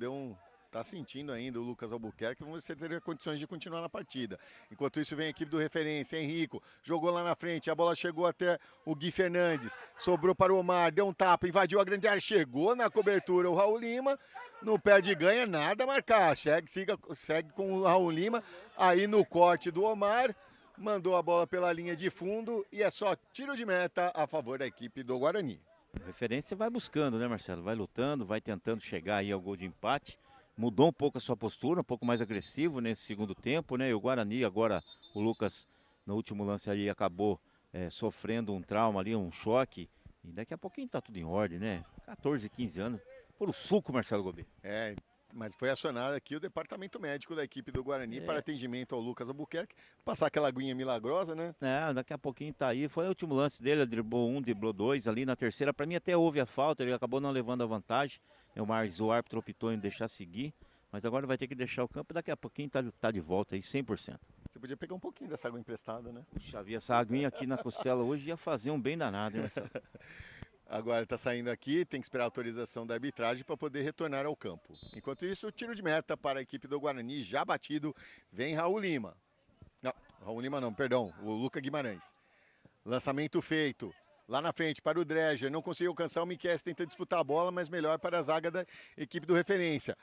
tá sentindo ainda o Lucas Albuquerque, vamos ver se ele teria condições de continuar na partida. Enquanto isso vem a equipe do Referência, Henrico, jogou lá na frente, a bola chegou até o Gui Fernandes, sobrou para o Omar, deu um tapa, invadiu a grande área, chegou na cobertura o Raul Lima, não perde ganha, nada a marcar, segue com o Raul Lima, aí no corte do Omar, mandou a bola pela linha de fundo e é só tiro de meta a favor da equipe do Guarani. A Referência vai buscando, né, Marcelo? Vai lutando, vai tentando chegar aí ao gol de empate. Mudou um pouco a sua postura, um pouco mais agressivo nesse segundo tempo, né? E o Guarani agora, o Lucas, no último lance ali, acabou sofrendo um trauma ali, um choque. E daqui a pouquinho tá tudo em ordem, né? 14, 15 anos. Por o suco, Marcelo Gobi. Mas foi acionado aqui o departamento médico da equipe do Guarani para atendimento ao Lucas Albuquerque. Passar aquela aguinha milagrosa, né? Daqui a pouquinho tá aí. Foi o último lance dele, driblou um, driblou dois ali na terceira. Para mim até houve a falta, ele acabou não levando a vantagem. Mas o árbitro optou em deixar seguir. Mas agora vai ter que deixar o campo. Daqui a pouquinho tá de volta aí, 100%. Você podia pegar um pouquinho dessa água emprestada, né? Puxa, havia essa aguinha aqui na costela hoje ia fazer um bem danado, hein, Marcelo? Agora está saindo aqui, tem que esperar a autorização da arbitragem para poder retornar ao campo. Enquanto isso, o tiro de meta para a equipe do Guarani já batido. Vem Raul Lima. Não, Raul Lima não, perdão, o Luca Guimarães. Lançamento feito. Lá na frente para o Dreger, não conseguiu alcançar o Miquel, tenta disputar a bola, mas melhor para a zaga da equipe do Referência.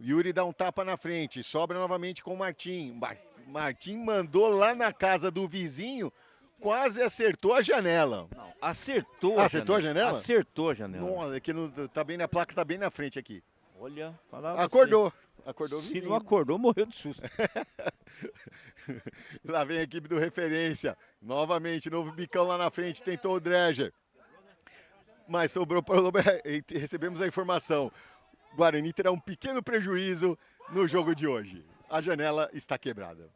Yuri dá um tapa na frente, sobra novamente com o Martim. Martim mandou lá na casa do vizinho, quase acertou a janela. Não, acertou a janela? Acertou a janela. Nossa, é que não, tá bem na placa, tá bem na frente aqui. Olha, falava acordou. Acordou o Se vizinho. não acordou, morreu de susto. Lá vem a equipe do Referência. Novamente, novo bicão lá na frente, tentou o Dreger. Mas sobrou para o Lobo. Recebemos a informação. Guarani terá um pequeno prejuízo no jogo de hoje. A janela está quebrada.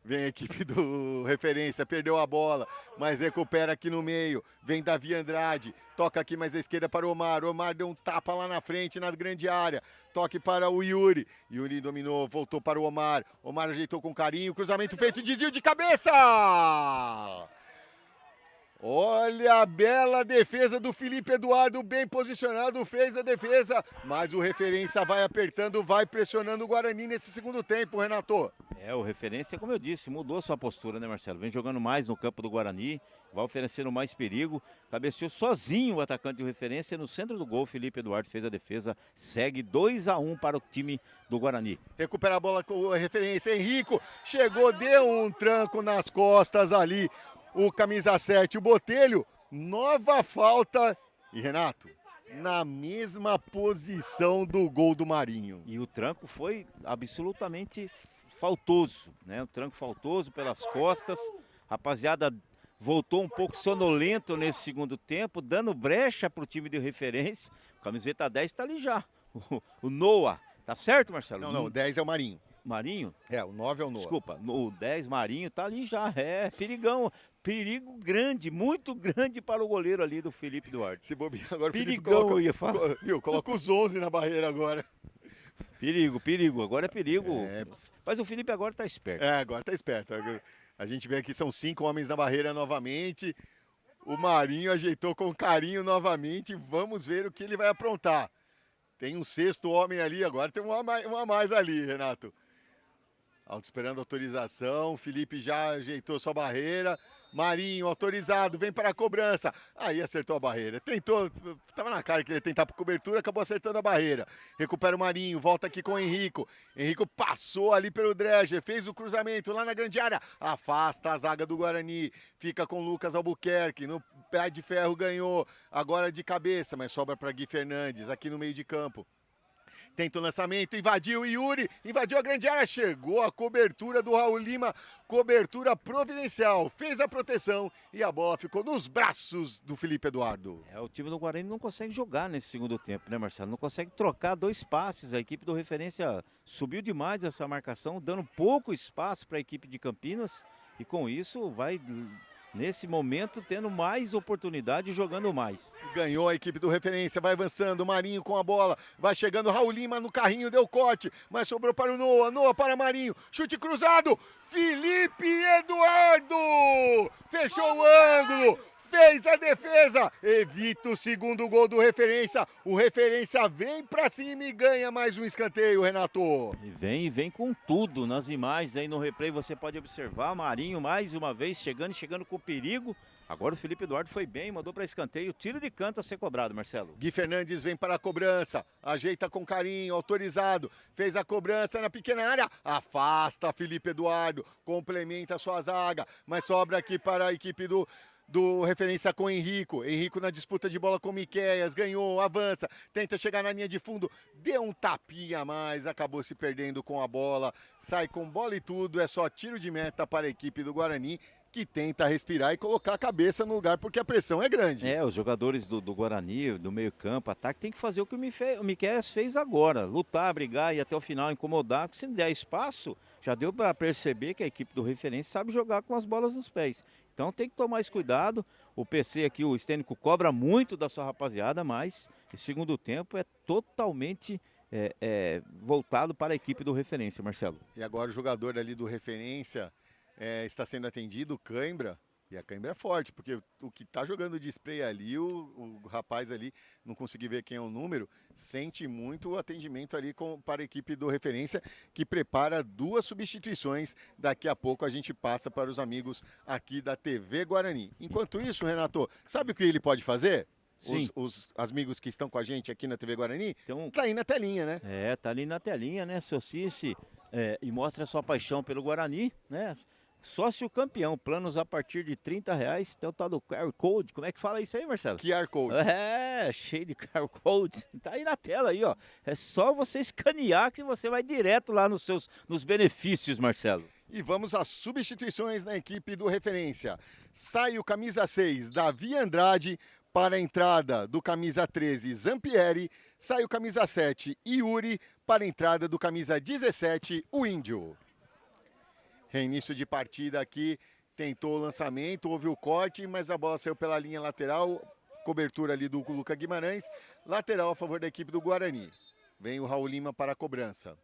Vem a equipe do Referência, perdeu a bola, mas recupera aqui no meio. Vem Davi Andrade, toca aqui mais à esquerda para o Omar. Omar deu um tapa lá na frente, na grande área. Toque para o Yuri. Yuri dominou, voltou para o Omar. Omar ajeitou com carinho, cruzamento feito, desvio de cabeça! Olha a bela defesa do Felipe Eduardo, bem posicionado, fez a defesa, mas o Referência vai apertando, vai pressionando o Guarani nesse segundo tempo, Renato. O Referência, como eu disse, mudou sua postura, né, Marcelo? Vem jogando mais no campo do Guarani, vai oferecendo mais perigo, cabeceou sozinho o atacante de Referência no centro do gol, Felipe Eduardo fez a defesa, segue 2-1 para o time do Guarani. Recupera a bola com o Referência, Henrico, chegou, deu um tranco nas costas ali, o camisa 7, o Botelho, nova falta, e Renato, na mesma posição do gol do Marinho. E o tranco foi absolutamente faltoso, né? O tranco faltoso pelas costas, rapaziada voltou um pouco sonolento nesse segundo tempo, dando brecha para o time de Referência, o camiseta 10 está ali já, o Noah, tá certo, Marcelo? Não, o 10 é o Marinho. Marinho? O 9 é o Noah. Desculpa, o 10 Marinho tá ali já, perigão, perigo grande, muito grande para o goleiro ali do Felipe Duarte. Se bobear agora, perigão, coloca, eu ia falar. Viu, coloca os 11 na barreira agora. Perigo, agora é perigo. Mas o Felipe agora tá esperto. Agora tá esperto. A gente vê aqui, são 5 homens na barreira novamente. O Marinho ajeitou com carinho novamente, vamos ver o que ele vai aprontar. Tem um sexto homem ali, agora tem um a mais ali, Renato. Esperando autorização, Felipe já ajeitou sua barreira, Marinho autorizado, vem para a cobrança, aí acertou a barreira, tentou, estava na cara que ele ia tentar por cobertura, acabou acertando a barreira, recupera o Marinho, volta aqui com o Henrico passou ali pelo Dreger, fez o cruzamento lá na grande área, afasta a zaga do Guarani, fica com o Lucas Albuquerque, no pé de ferro ganhou, agora de cabeça, mas sobra para Gui Fernandes, aqui no meio de campo. Tenta o lançamento, invadiu o Yuri, invadiu a grande área, chegou a cobertura do Raul Lima, cobertura providencial, fez a proteção e a bola ficou nos braços do Felipe Eduardo. O time do Guarani não consegue jogar nesse segundo tempo, né, Marcelo? Não consegue trocar 2 passes, a equipe do Referência subiu demais essa marcação, dando pouco espaço para a equipe de Campinas e com isso vai... Nesse momento, tendo mais oportunidade e jogando mais. Ganhou a equipe do Referência, vai avançando, Marinho com a bola, vai chegando, Raul Lima no carrinho, deu corte, mas sobrou para o Noah para Marinho, chute cruzado, Felipe Eduardo, fechou o ângulo, fez a defesa, evita o segundo gol do Referência. O Referência vem pra cima e ganha mais um escanteio, Renato. E vem com tudo nas imagens aí no replay, você pode observar, Marinho mais uma vez chegando com perigo. Agora o Felipe Eduardo foi bem, mandou para escanteio, tiro de canto a ser cobrado, Marcelo. Gui Fernandes vem para a cobrança, ajeita com carinho, autorizado, fez a cobrança na pequena área, afasta Felipe Eduardo, complementa a sua zaga, mas sobra aqui para a equipe do Referência com Henrico. Henrico na disputa de bola com Miqueias, ganhou, avança, tenta chegar na linha de fundo, deu um tapinha a mais, acabou se perdendo com a bola, sai com bola e tudo, é só tiro de meta para a equipe do Guarani, que tenta respirar e colocar a cabeça no lugar, porque a pressão é grande. Os jogadores do Guarani, do meio campo, ataque, tem que fazer o que o Miqueias fez agora, lutar, brigar e até o final incomodar, porque se der espaço, já deu para perceber que a equipe do Referência sabe jogar com as bolas nos pés. Então tem que tomar esse cuidado, o PC aqui, o Stênico, cobra muito da sua rapaziada, mas o segundo tempo é totalmente voltado para a equipe do Referência, Marcelo. E agora o jogador ali do Referência está sendo atendido, o Cãibra, e a Cãibra é forte, porque o que está jogando de spray ali, o rapaz ali, não consegui ver quem é o número, sente muito o atendimento ali para a equipe do Referência, que prepara 2 substituições. Daqui a pouco a gente passa para os amigos aqui da TV Guarani. Enquanto isso, Renato, sabe o que ele pode fazer? Sim. Os amigos que estão com a gente aqui na TV Guarani, Então, tá aí na telinha, né? Tá ali na telinha, né? Associe-se e mostre a sua paixão pelo Guarani, né? Sócio campeão, planos a partir de R$30, tem o tal do QR Code, como é que fala isso aí, Marcelo? QR Code. Cheio de QR Code, tá aí na tela aí, ó. É só você escanear que você vai direto lá nos benefícios, Marcelo. E vamos às substituições na equipe do Referência. Sai o camisa 6, Davi Andrade, para a entrada do camisa 13, Zampieri. Sai o camisa 7, Yuri, para a entrada do camisa 17, o Índio. Reinício de partida aqui, tentou o lançamento, houve o corte, mas a bola saiu pela linha lateral, cobertura ali do Luca Guimarães, lateral a favor da equipe do Guarani. Vem o Raul Lima para a cobrança.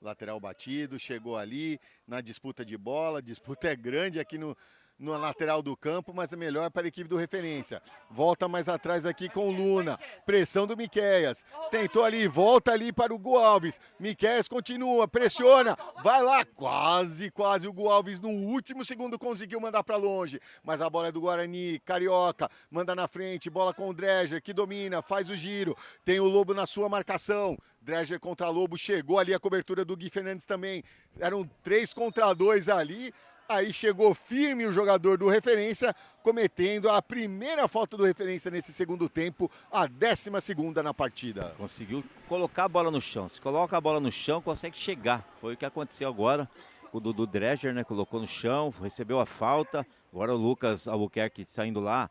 Lateral batido, chegou ali na disputa de bola, a disputa é grande aqui no lateral do campo, mas é melhor para a equipe do Referência. Volta mais atrás aqui com o Luna, pressão do Miqueias, tentou ali, volta ali para o Gu Alves, Miqueias continua, pressiona, vai lá, quase o Gu Alves no último segundo conseguiu mandar para longe, mas a bola é do Guarani, Carioca, manda na frente, bola com o Dreger, que domina, faz o giro, tem o Lobo na sua marcação, Dreger contra Lobo, chegou ali a cobertura do Gui Fernandes também, eram 3 contra 2 ali. Aí chegou firme o jogador do Referência, cometendo a primeira falta do Referência nesse segundo tempo, a 12ª na partida. Conseguiu colocar a bola no chão. Se coloca a bola no chão, consegue chegar. Foi o que aconteceu agora. O do Dreger, né? Colocou no chão, recebeu a falta. Agora o Lucas Albuquerque saindo lá,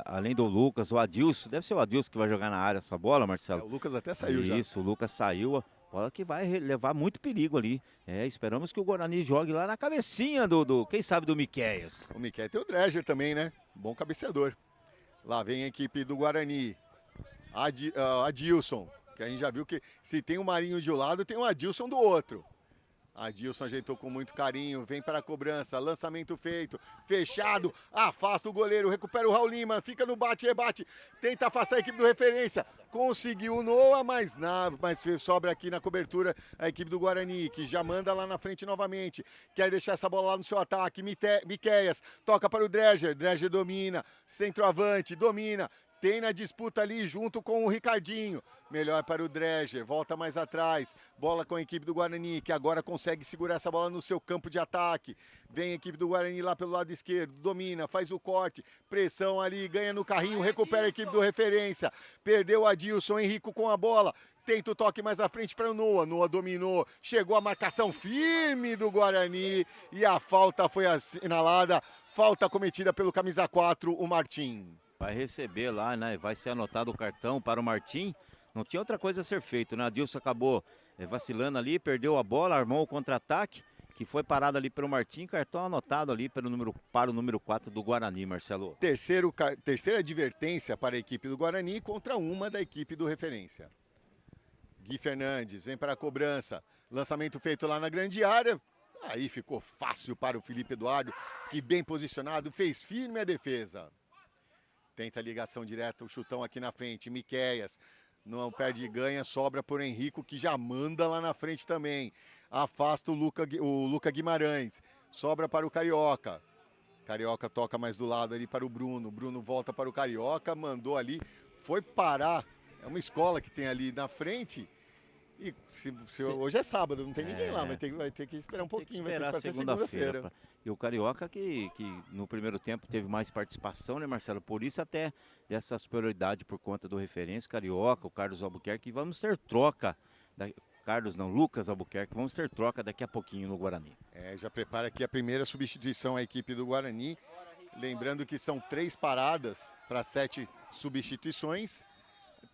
além do Lucas, o Adilson. Deve ser o Adilson que vai jogar na área essa bola, Marcelo. O Lucas até saiu já. Isso, o Lucas saiu. Bola que vai levar muito perigo ali. Esperamos que o Guarani jogue lá na cabecinha quem sabe, do Miqueias. O Miqueias tem o Dreger também, né? Bom cabeceador. Lá vem a equipe do Guarani. Adilson, que a gente já viu que se tem o Marinho de um lado, tem o Adilson do outro. Adilson ajeitou com muito carinho, vem para a cobrança, lançamento feito, fechado, afasta o goleiro, recupera o Raul Lima, fica no bate-rebate, tenta afastar a equipe do Referência, conseguiu o Noah, mas sobra aqui na cobertura a equipe do Guarani, que já manda lá na frente novamente, quer deixar essa bola lá no seu ataque, Miqueias, toca para o Dreger, Dreger domina, centroavante, domina, tem na disputa ali junto com o Ricardinho. Melhor para o Dreger, volta mais atrás. Bola com a equipe do Guarani, que agora consegue segurar essa bola no seu campo de ataque. Vem a equipe do Guarani lá pelo lado esquerdo, domina, faz o corte. Pressão ali, ganha no carrinho, recupera a equipe do Referência. Perdeu o Adilson, Henrico com a bola. Tenta o toque mais à frente para o Noah. Noah dominou, chegou a marcação firme do Guarani. E a falta foi assinalada. Falta cometida pelo camisa 4, o Martim. Vai receber lá, né? Vai ser anotado o cartão para o Martim. Não tinha outra coisa a ser feito, né? Adilson acabou vacilando ali, perdeu a bola, armou o contra-ataque, que foi parado ali pelo Martim. Cartão anotado ali para o número 4 do Guarani, Marcelo. Terceira advertência para a equipe do Guarani contra uma da equipe do Referência. Gui Fernandes vem para a cobrança. Lançamento feito lá na grande área. Aí ficou fácil para o Felipe Eduardo, que bem posicionado, fez firme a defesa. Tenta a ligação direta, o chutão aqui na frente, Miqueias. Não perde ganha, sobra por Henrico, que já manda lá na frente também. Afasta o Luca Guimarães. Sobra para o Carioca. Carioca toca mais do lado ali para o Bruno. Bruno volta para o Carioca, mandou ali, foi parar. É uma escola que tem ali na frente. E hoje é sábado, não tem ninguém lá, vai ter que esperar um pouquinho, vai ter que esperar segunda-feira. E o Carioca que no primeiro tempo teve mais participação, né, Marcelo? Por isso até dessa superioridade por conta do referência, Carioca, o Carlos Albuquerque, vamos ter troca. Lucas Albuquerque, vamos ter troca daqui a pouquinho no Guarani. Já prepara aqui a primeira substituição a equipe do Guarani. Lembrando que são 3 paradas para 7 substituições.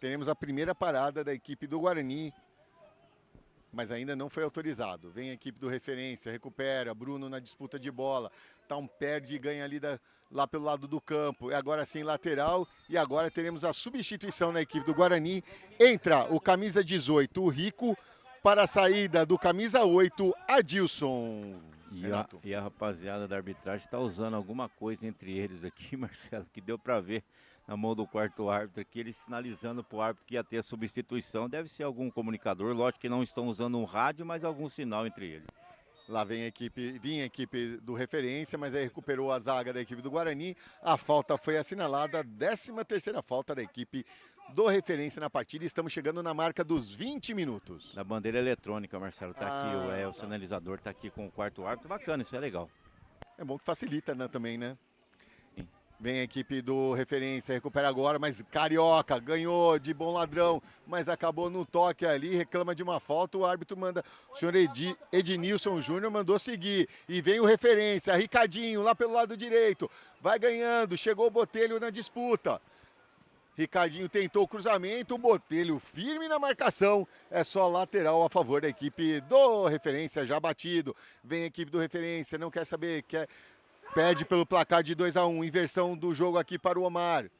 Teremos a primeira parada da equipe do Guarani, mas ainda não foi autorizado. Vem a equipe do referência, recupera, Bruno na disputa de bola, perde e ganha ali lá pelo lado do campo. E agora sim lateral, e agora teremos a substituição na equipe do Guarani. Entra o camisa 18, o Rico, para a saída do camisa 8, Adilson. E a rapaziada da arbitragem está usando alguma coisa entre eles aqui, Marcelo, que deu para ver na mão do quarto árbitro aqui, ele sinalizando para o árbitro que ia ter a substituição. Deve ser algum comunicador, lógico que não estão usando um rádio, mas algum sinal entre eles. Lá vinha a equipe do referência, mas aí recuperou a zaga da equipe do Guarani. A falta foi assinalada, 13ª falta da equipe do referência na partida. Estamos chegando na marca dos 20 minutos. Da bandeira eletrônica, Marcelo, tá aqui, o sinalizador tá aqui com o quarto árbitro, bacana, isso é legal. É bom que facilita, né, também, né? Vem a equipe do referência, recupera agora, mas Carioca ganhou de bom ladrão, mas acabou no toque ali, reclama de uma falta, o árbitro manda, o senhor Ednilson Júnior mandou seguir, e vem o referência, Ricardinho lá pelo lado direito, vai ganhando, chegou o Botelho na disputa. Ricardinho tentou o cruzamento, o Botelho firme na marcação, é só lateral a favor da equipe do referência, já batido. Vem a equipe do referência, não quer saber, perde pelo placar de 2-1, inversão do jogo aqui para o Omar.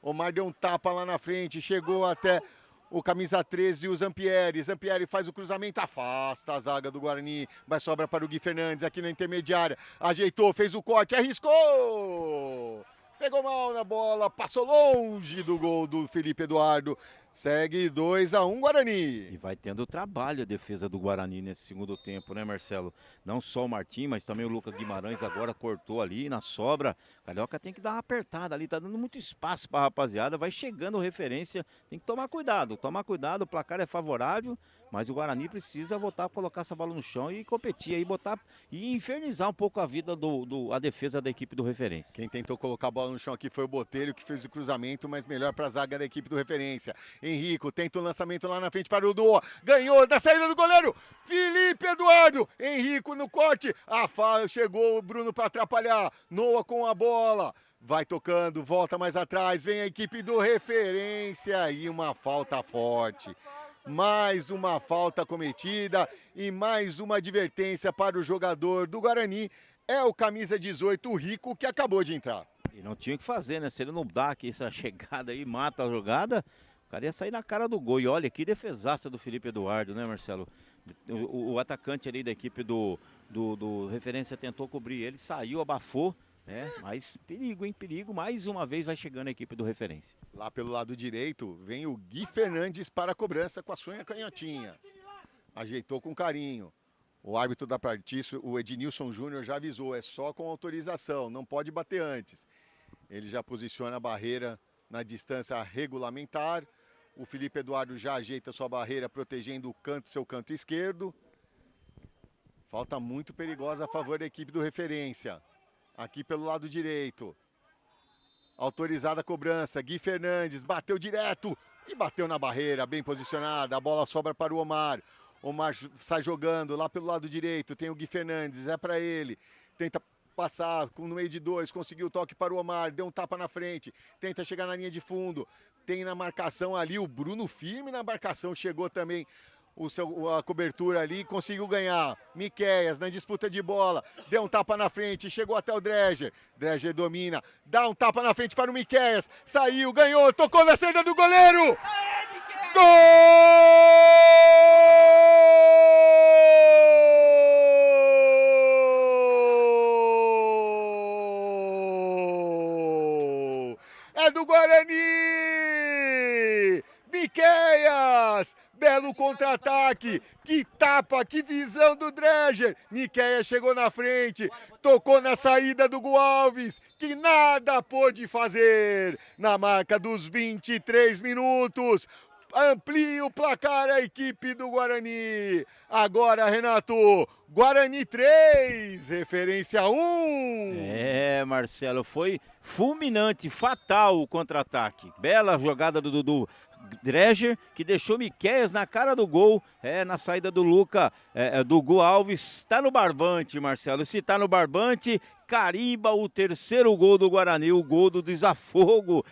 Omar deu um tapa lá na frente, chegou até o camisa 13, o Zampieri. Zampieri faz o cruzamento, afasta a zaga do Guarani, mas sobra para o Gui Fernandes aqui na intermediária. Ajeitou, fez o corte, arriscou! Pegou mal na bola, passou longe do gol do Felipe Eduardo. Segue 2-1 Guarani. E vai tendo trabalho a defesa do Guarani nesse segundo tempo, né, Marcelo? Não só o Martim, mas também o Lucas Guimarães agora cortou ali na sobra. Carioca tem que dar uma apertada ali, tá dando muito espaço pra rapaziada. Vai chegando referência, tem que tomar cuidado, o placar é favorável, mas o Guarani precisa voltar a colocar essa bola no chão e competir aí, e infernizar um pouco a vida a defesa da equipe do referência. Quem tentou colocar a bola no chão aqui foi o Botelho, que fez o cruzamento, mas melhor para a zaga da equipe do referência. Henrico tenta o lançamento lá na frente para o Noah, ganhou da saída do goleiro, Felipe Eduardo, Henrico no corte, chegou o Bruno para atrapalhar, Noah com a bola, vai tocando, volta mais atrás, vem a equipe do referência e uma falta forte. Mais uma falta cometida e mais uma advertência para o jogador do Guarani, é o camisa 18, o Rico, que acabou de entrar. E não tinha o que fazer, né? Se ele não dá aqui essa chegada aí, mata a jogada, o cara ia sair na cara do gol. E olha que defesaça do Felipe Eduardo, né, Marcelo? O atacante ali da equipe do referência tentou cobrir ele, saiu, abafou, né? Mas perigo, hein? Perigo. Mais uma vez vai chegando a equipe do referência. Lá pelo lado direito vem o Gui Fernandes para a cobrança com a sua canhotinha. Ajeitou com carinho. O árbitro da partida, o Ednilson Júnior, já avisou, é só com autorização, não pode bater antes. Ele já posiciona a barreira na distância regulamentar. O Felipe Eduardo já ajeita sua barreira, protegendo seu canto esquerdo. Falta muito perigosa a favor da equipe do referência. Aqui pelo lado direito. Autorizada a cobrança, Gui Fernandes bateu direto e bateu na barreira, bem posicionada. A bola sobra para o Omar. Omar sai jogando lá pelo lado direito, tem o Gui Fernandes, é para ele, tenta passar no meio de 2, conseguiu o toque para o Omar, deu um tapa na frente, tenta chegar na linha de fundo, tem na marcação ali o Bruno firme na marcação, chegou também a cobertura ali, conseguiu ganhar, Miqueias na disputa de bola, deu um tapa na frente, chegou até o Dreger domina, dá um tapa na frente para o Miqueias, saiu, ganhou, tocou na saída do goleiro, gol! belo contra-ataque, que tapa, que visão do Dreger. Miqueias chegou na frente, tocou na saída do Gu Alves, que nada pôde fazer. Na marca dos 23 minutos, amplia o placar a equipe do Guarani. Agora, Renato, Guarani 3, Referência 1. Marcelo, foi fulminante, fatal o contra-ataque. Bela jogada do Dudu Dreger, que deixou Miqueias na cara do gol, na saída do do Gu Alves. Tá no barbante, Marcelo. Se tá no barbante, carimba o terceiro gol do Guarani, o gol do desafogo.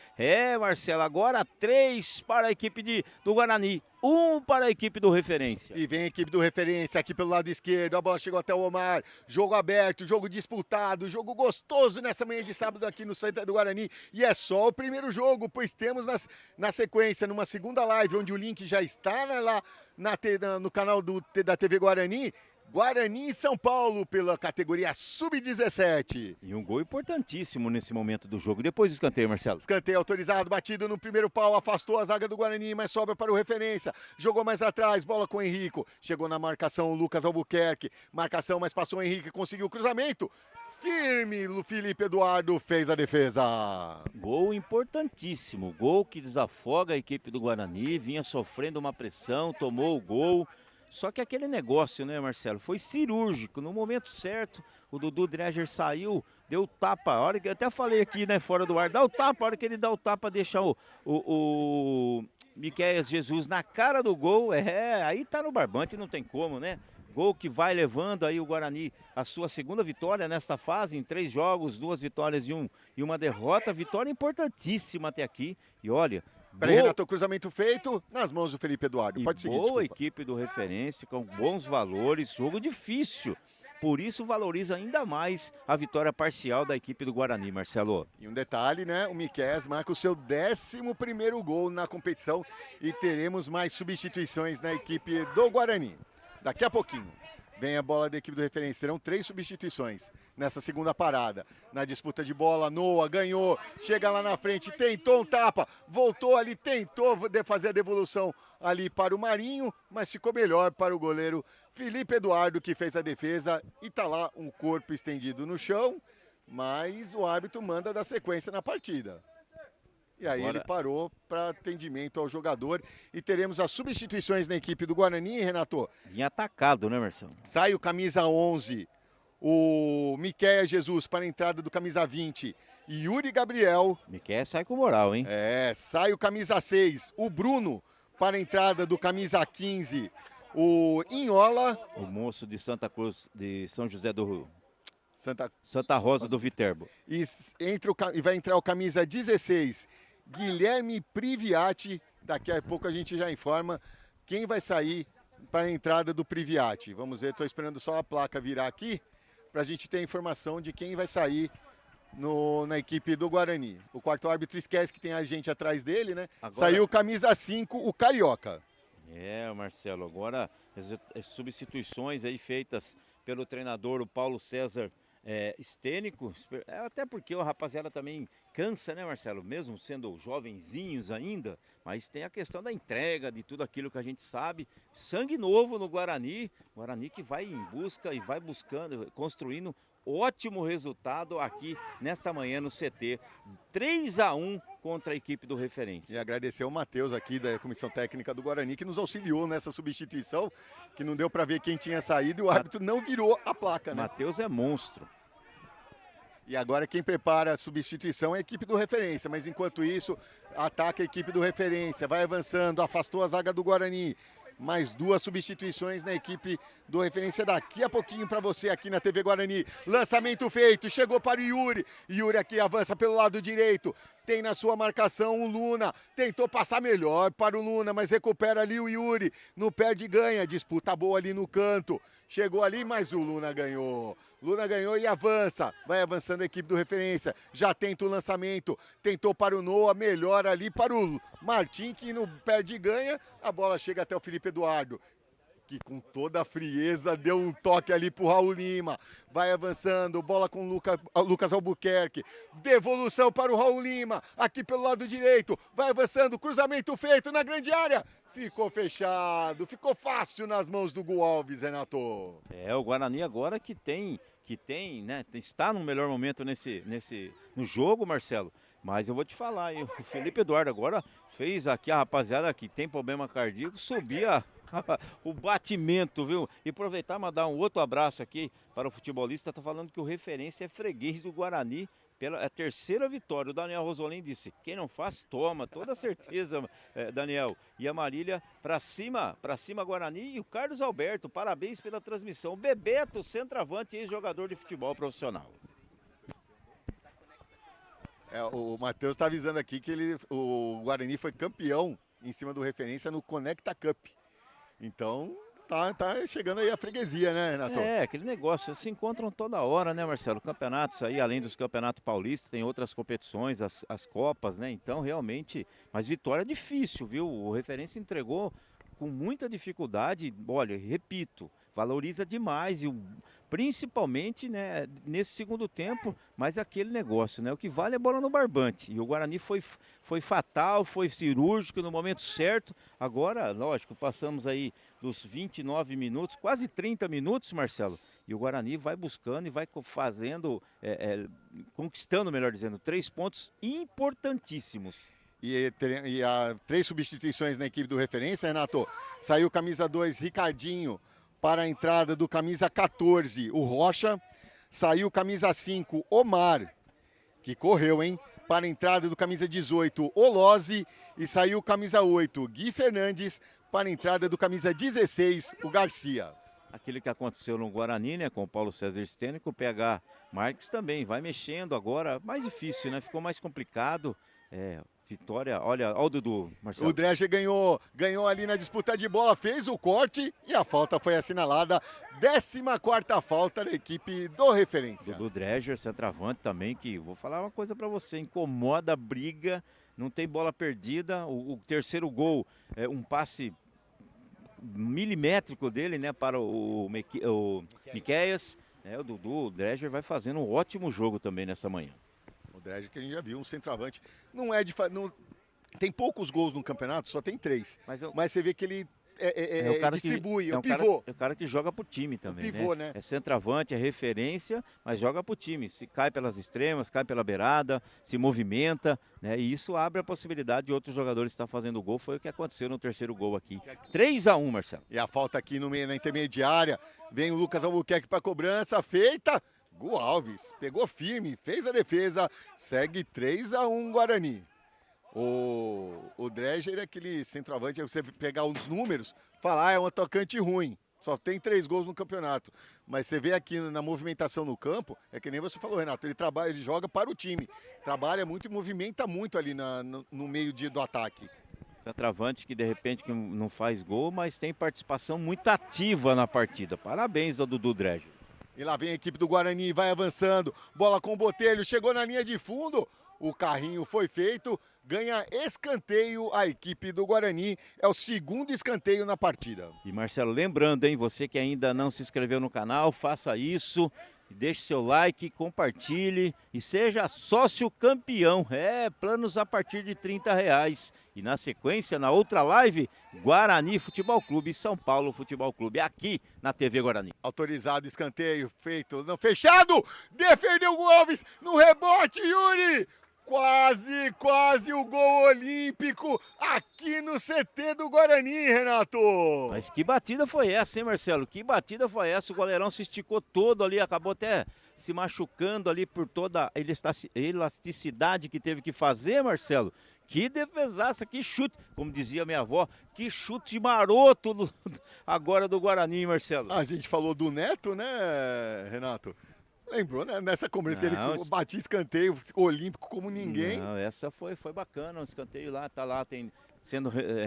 Marcelo, agora 3 para a equipe do Guarani, 1 para a equipe do Referência. E vem a equipe do Referência aqui pelo lado esquerdo, a bola chegou até o Omar, jogo aberto, jogo disputado, jogo gostoso nessa manhã de sábado aqui no Centro do Guarani. E é só o primeiro jogo, pois temos na sequência, numa segunda live, onde o link já está lá no canal da TV Guarani, Guarani e São Paulo pela categoria Sub-17. E um gol importantíssimo nesse momento do jogo. Depois do escanteio, Marcelo. Escanteio autorizado, batido no primeiro pau, afastou a zaga do Guarani, mas sobra para o Referência. Jogou mais atrás, bola com o Henrico. Chegou na marcação o Lucas Albuquerque. Marcação, mas passou o Henrique, conseguiu o cruzamento. Firme, o Felipe Eduardo fez a defesa. Gol importantíssimo, gol que desafoga a equipe do Guarani, vinha sofrendo uma pressão, tomou o gol. Só que aquele negócio, né, Marcelo, foi cirúrgico, no momento certo, o Dudu Dreger saiu, deu tapa, a hora que eu até falei aqui, né, fora do ar, dá o tapa, a hora que ele dá o tapa, deixa o Miqueias Jesus na cara do gol, aí tá no barbante, não tem como, né? Gol que vai levando aí o Guarani a sua segunda vitória nesta fase, em 3 jogos, 2 vitórias e uma derrota, vitória importantíssima até aqui, e olha... Peraí, Renato, cruzamento feito nas mãos do Felipe Eduardo. Pode seguir, boa desculpa. Equipe do Referência, com bons valores, jogo difícil. Por isso valoriza ainda mais a vitória parcial da equipe do Guarani, Marcelo. E um detalhe, né? O Miqueias marca o seu 11º gol na competição e teremos mais substituições na equipe do Guarani. Daqui a pouquinho. Vem a bola da equipe do Referência. Serão 3 substituições nessa segunda parada. Na disputa de bola, Noah ganhou. Chega lá na frente, tentou um tapa. Voltou ali, tentou fazer a devolução ali para o Marinho. Mas ficou melhor para o goleiro Felipe Eduardo, que fez a defesa. E tá lá um corpo estendido no chão. Mas o árbitro manda dar sequência na partida. E aí ele parou para atendimento ao jogador. E teremos as substituições na equipe do Guarani, Renato. Vinha atacado, né, Marcelo? Sai o camisa 11, o Miqueias Jesus para a entrada do camisa 20, Yuri Gabriel. Miqueias sai com moral, hein? Sai o camisa 6, o Bruno para a entrada do camisa 15, o Inhola. O moço de Santa Cruz, de São José do Rio. Santa Rosa do Viterbo. E vai entrar o camisa 16, Guilherme Priviati. Daqui a pouco a gente já informa quem vai sair para a entrada do Priviati. Vamos ver, estou esperando só a placa virar aqui para a gente ter a informação de quem vai sair na equipe do Guarani. O quarto árbitro esquece que tem a gente atrás dele, né? Agora... Saiu o camisa 5, o Carioca. Marcelo, agora as substituições aí feitas pelo treinador, o Paulo César Stênico, até porque o rapaziada também cansa, né, Marcelo? Mesmo sendo jovenzinhos ainda, mas tem a questão da entrega, de tudo aquilo que a gente sabe. Sangue novo no Guarani, Guarani que vai em busca e vai buscando, construindo ótimo resultado aqui nesta manhã no CT. 3-1 contra a equipe do Referência. E agradecer ao Matheus aqui da Comissão Técnica do Guarani, que nos auxiliou nessa substituição, que não deu para ver quem tinha saído e o árbitro não virou a placa, né? Matheus é monstro. E agora quem prepara a substituição é a equipe do Referência, mas enquanto isso, ataca a equipe do Referência, vai avançando, afastou a zaga do Guarani. Mais 2 substituições na equipe do Referência daqui a pouquinho para você aqui na TV Guarani. Lançamento feito, chegou para o Yuri. Yuri aqui avança pelo lado direito. Tem na sua marcação o Luna. Tentou passar melhor para o Luna, mas recupera ali o Yuri. No perde e ganha. Disputa boa ali no canto. Chegou ali, mas o Luna ganhou. Luna ganhou e avança. Vai avançando a equipe do Referência. Já tenta o lançamento. Tentou para o Noah. Melhor ali para o Martim, que no perde e ganha. A bola chega até o Felipe Eduardo. que com toda a frieza deu um toque ali pro Raul Lima. Vai avançando, bola com o Lucas Albuquerque. Devolução para o Raul Lima, aqui pelo lado direito. Vai avançando, cruzamento feito na grande área. Ficou fechado, ficou fácil nas mãos do Gu Alves, Renato. O Guarani agora que tem, né, está no melhor momento no jogo, Marcelo. Mas eu vou te falar, hein, o Felipe Eduardo agora fez aqui a rapaziada que tem problema cardíaco subir o batimento, viu? E aproveitar e mandar um outro abraço aqui para o futebolista. Tá falando que o referência é freguês do Guarani pela terceira vitória. O Daniel Rosolim disse: quem não faz, toma. Toda certeza, Daniel. E a Marília para cima Guarani. E o Carlos Alberto, parabéns pela transmissão. O Bebeto, centroavante, ex-jogador de futebol profissional. O Matheus está avisando aqui que o Guarani foi campeão em cima do referência no Conecta Cup. Então, tá chegando aí a freguesia, né, Renato? Aquele negócio, se encontram toda hora, né, Marcelo? Campeonatos aí, além dos campeonatos paulistas, tem outras competições, as copas, né? Então, realmente, mas vitória difícil, viu? O referência entregou com muita dificuldade. Olha, repito, valoriza demais e principalmente, né, nesse segundo tempo, mas aquele negócio, né, o que vale é bola no barbante, e o Guarani foi fatal, foi cirúrgico no momento certo. Agora, lógico, passamos aí dos 29 minutos, quase 30 minutos, Marcelo, e o Guarani vai buscando e vai fazendo, conquistando, melhor dizendo, 3 pontos importantíssimos. E há 3 substituições na equipe do referência, Renato. Saiu camisa 2, Ricardinho, para a entrada do camisa 14, o Rocha. Saiu camisa 5, Omar, que correu, hein? Para a entrada do camisa 18, Olose. E saiu camisa 8, Gui Fernandes, para a entrada do camisa 16, o Garcia. Aquilo que aconteceu no Guarani, né, com o Paulo César Stênio, o PH Marques também vai mexendo agora. Mais difícil, né? Ficou mais complicado. Vitória, olha o Dudu, Marcelo. O Dreger ganhou ali na disputa de bola, fez o corte e a falta foi assinalada. 14ª falta da equipe do referência. Dudu Dreger, centroavante também, que vou falar uma coisa pra você, incomoda a briga, não tem bola perdida. O terceiro gol é um passe milimétrico dele, né, para o Miqueias. O Dudu Dreger vai fazendo um ótimo jogo também nessa manhã. O Dreger que a gente já viu, um centroavante. Tem poucos gols no campeonato, só tem 3. Mas você vê que ele distribui, o pivô. É o cara que joga pro time também, o pivô, né? É centroavante, é referência, mas joga pro time. Se cai pelas extremas, cai pela beirada, se movimenta, né? E isso abre a possibilidade de outros jogadores estar fazendo gol. Foi o que aconteceu no terceiro gol aqui. 3-1, Marcelo. E a falta aqui na intermediária. Vem o Lucas Albuquerque para cobrança, feita. Gu Alves pegou firme, fez a defesa, segue 3-1 Guarani. O Dreger é aquele centroavante, aí você pegar os números, falar, é um atacante ruim, só tem 3 gols no campeonato. Mas você vê aqui na movimentação no campo, é que nem você falou, Renato, ele joga para o time, trabalha muito e movimenta muito ali no meio do ataque. Centroavante que de repente que não faz gol, mas tem participação muito ativa na partida. Parabéns ao Dudu Dreger. E lá vem a equipe do Guarani, vai avançando, bola com o Botelho, chegou na linha de fundo, o carrinho foi feito, ganha escanteio a equipe do Guarani, é o segundo escanteio na partida. E Marcelo, lembrando, hein, você que ainda não se inscreveu no canal, faça isso, deixe seu like, compartilhe e seja sócio campeão. Planos a partir de R$30. E na sequência, na outra live, Guarani Futebol Clube e São Paulo Futebol Clube, aqui na TV Guarani. Autorizado, escanteio, feito, não, fechado, defendeu o Alves, no rebote, Yuri! Quase o gol olímpico aqui no CT do Guarani, Renato! Mas que batida foi essa, hein, Marcelo? Que batida foi essa? O goleirão se esticou todo ali, acabou até se machucando ali por toda a elasticidade que teve que fazer, Marcelo. Que defesaça, que chute, como dizia minha avó, que chute maroto agora do Guarani, Marcelo. A gente falou do Neto, né, Renato? Lembrou, né? Nessa conversa dele que batia escanteio olímpico como ninguém. Não, essa foi bacana, o escanteio lá, tá lá,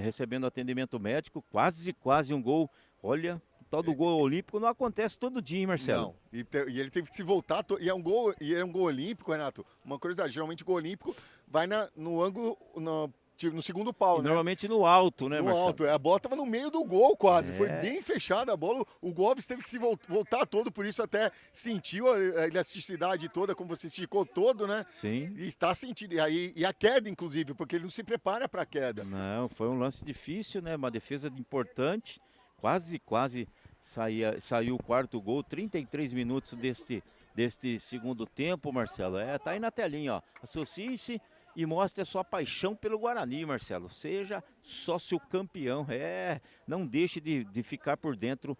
recebendo atendimento médico, quase um gol. Olha, o tal do gol olímpico não acontece todo dia, hein, Marcelo? Não, e ele teve que se voltar, e é um gol olímpico, Renato. Uma curiosidade, geralmente o gol olímpico vai no ângulo, no segundo pau, E né? normalmente no alto, né, No Marcelo? alto, a bola tava no meio do gol quase, foi É. bem fechada a bola, o Alves teve que se voltar todo, por isso até sentiu a elasticidade toda, como você esticou todo, né? Sim. E está sentindo, e a queda inclusive, porque ele não se prepara para a queda. Não, foi um lance difícil, né? Uma defesa importante. Quase saiu o quarto gol. 33 minutos deste segundo tempo, Marcelo. Tá aí na telinha, ó. Associe-se e mostre a sua paixão pelo Guarani, Marcelo. Seja sócio campeão. Não deixe de ficar por dentro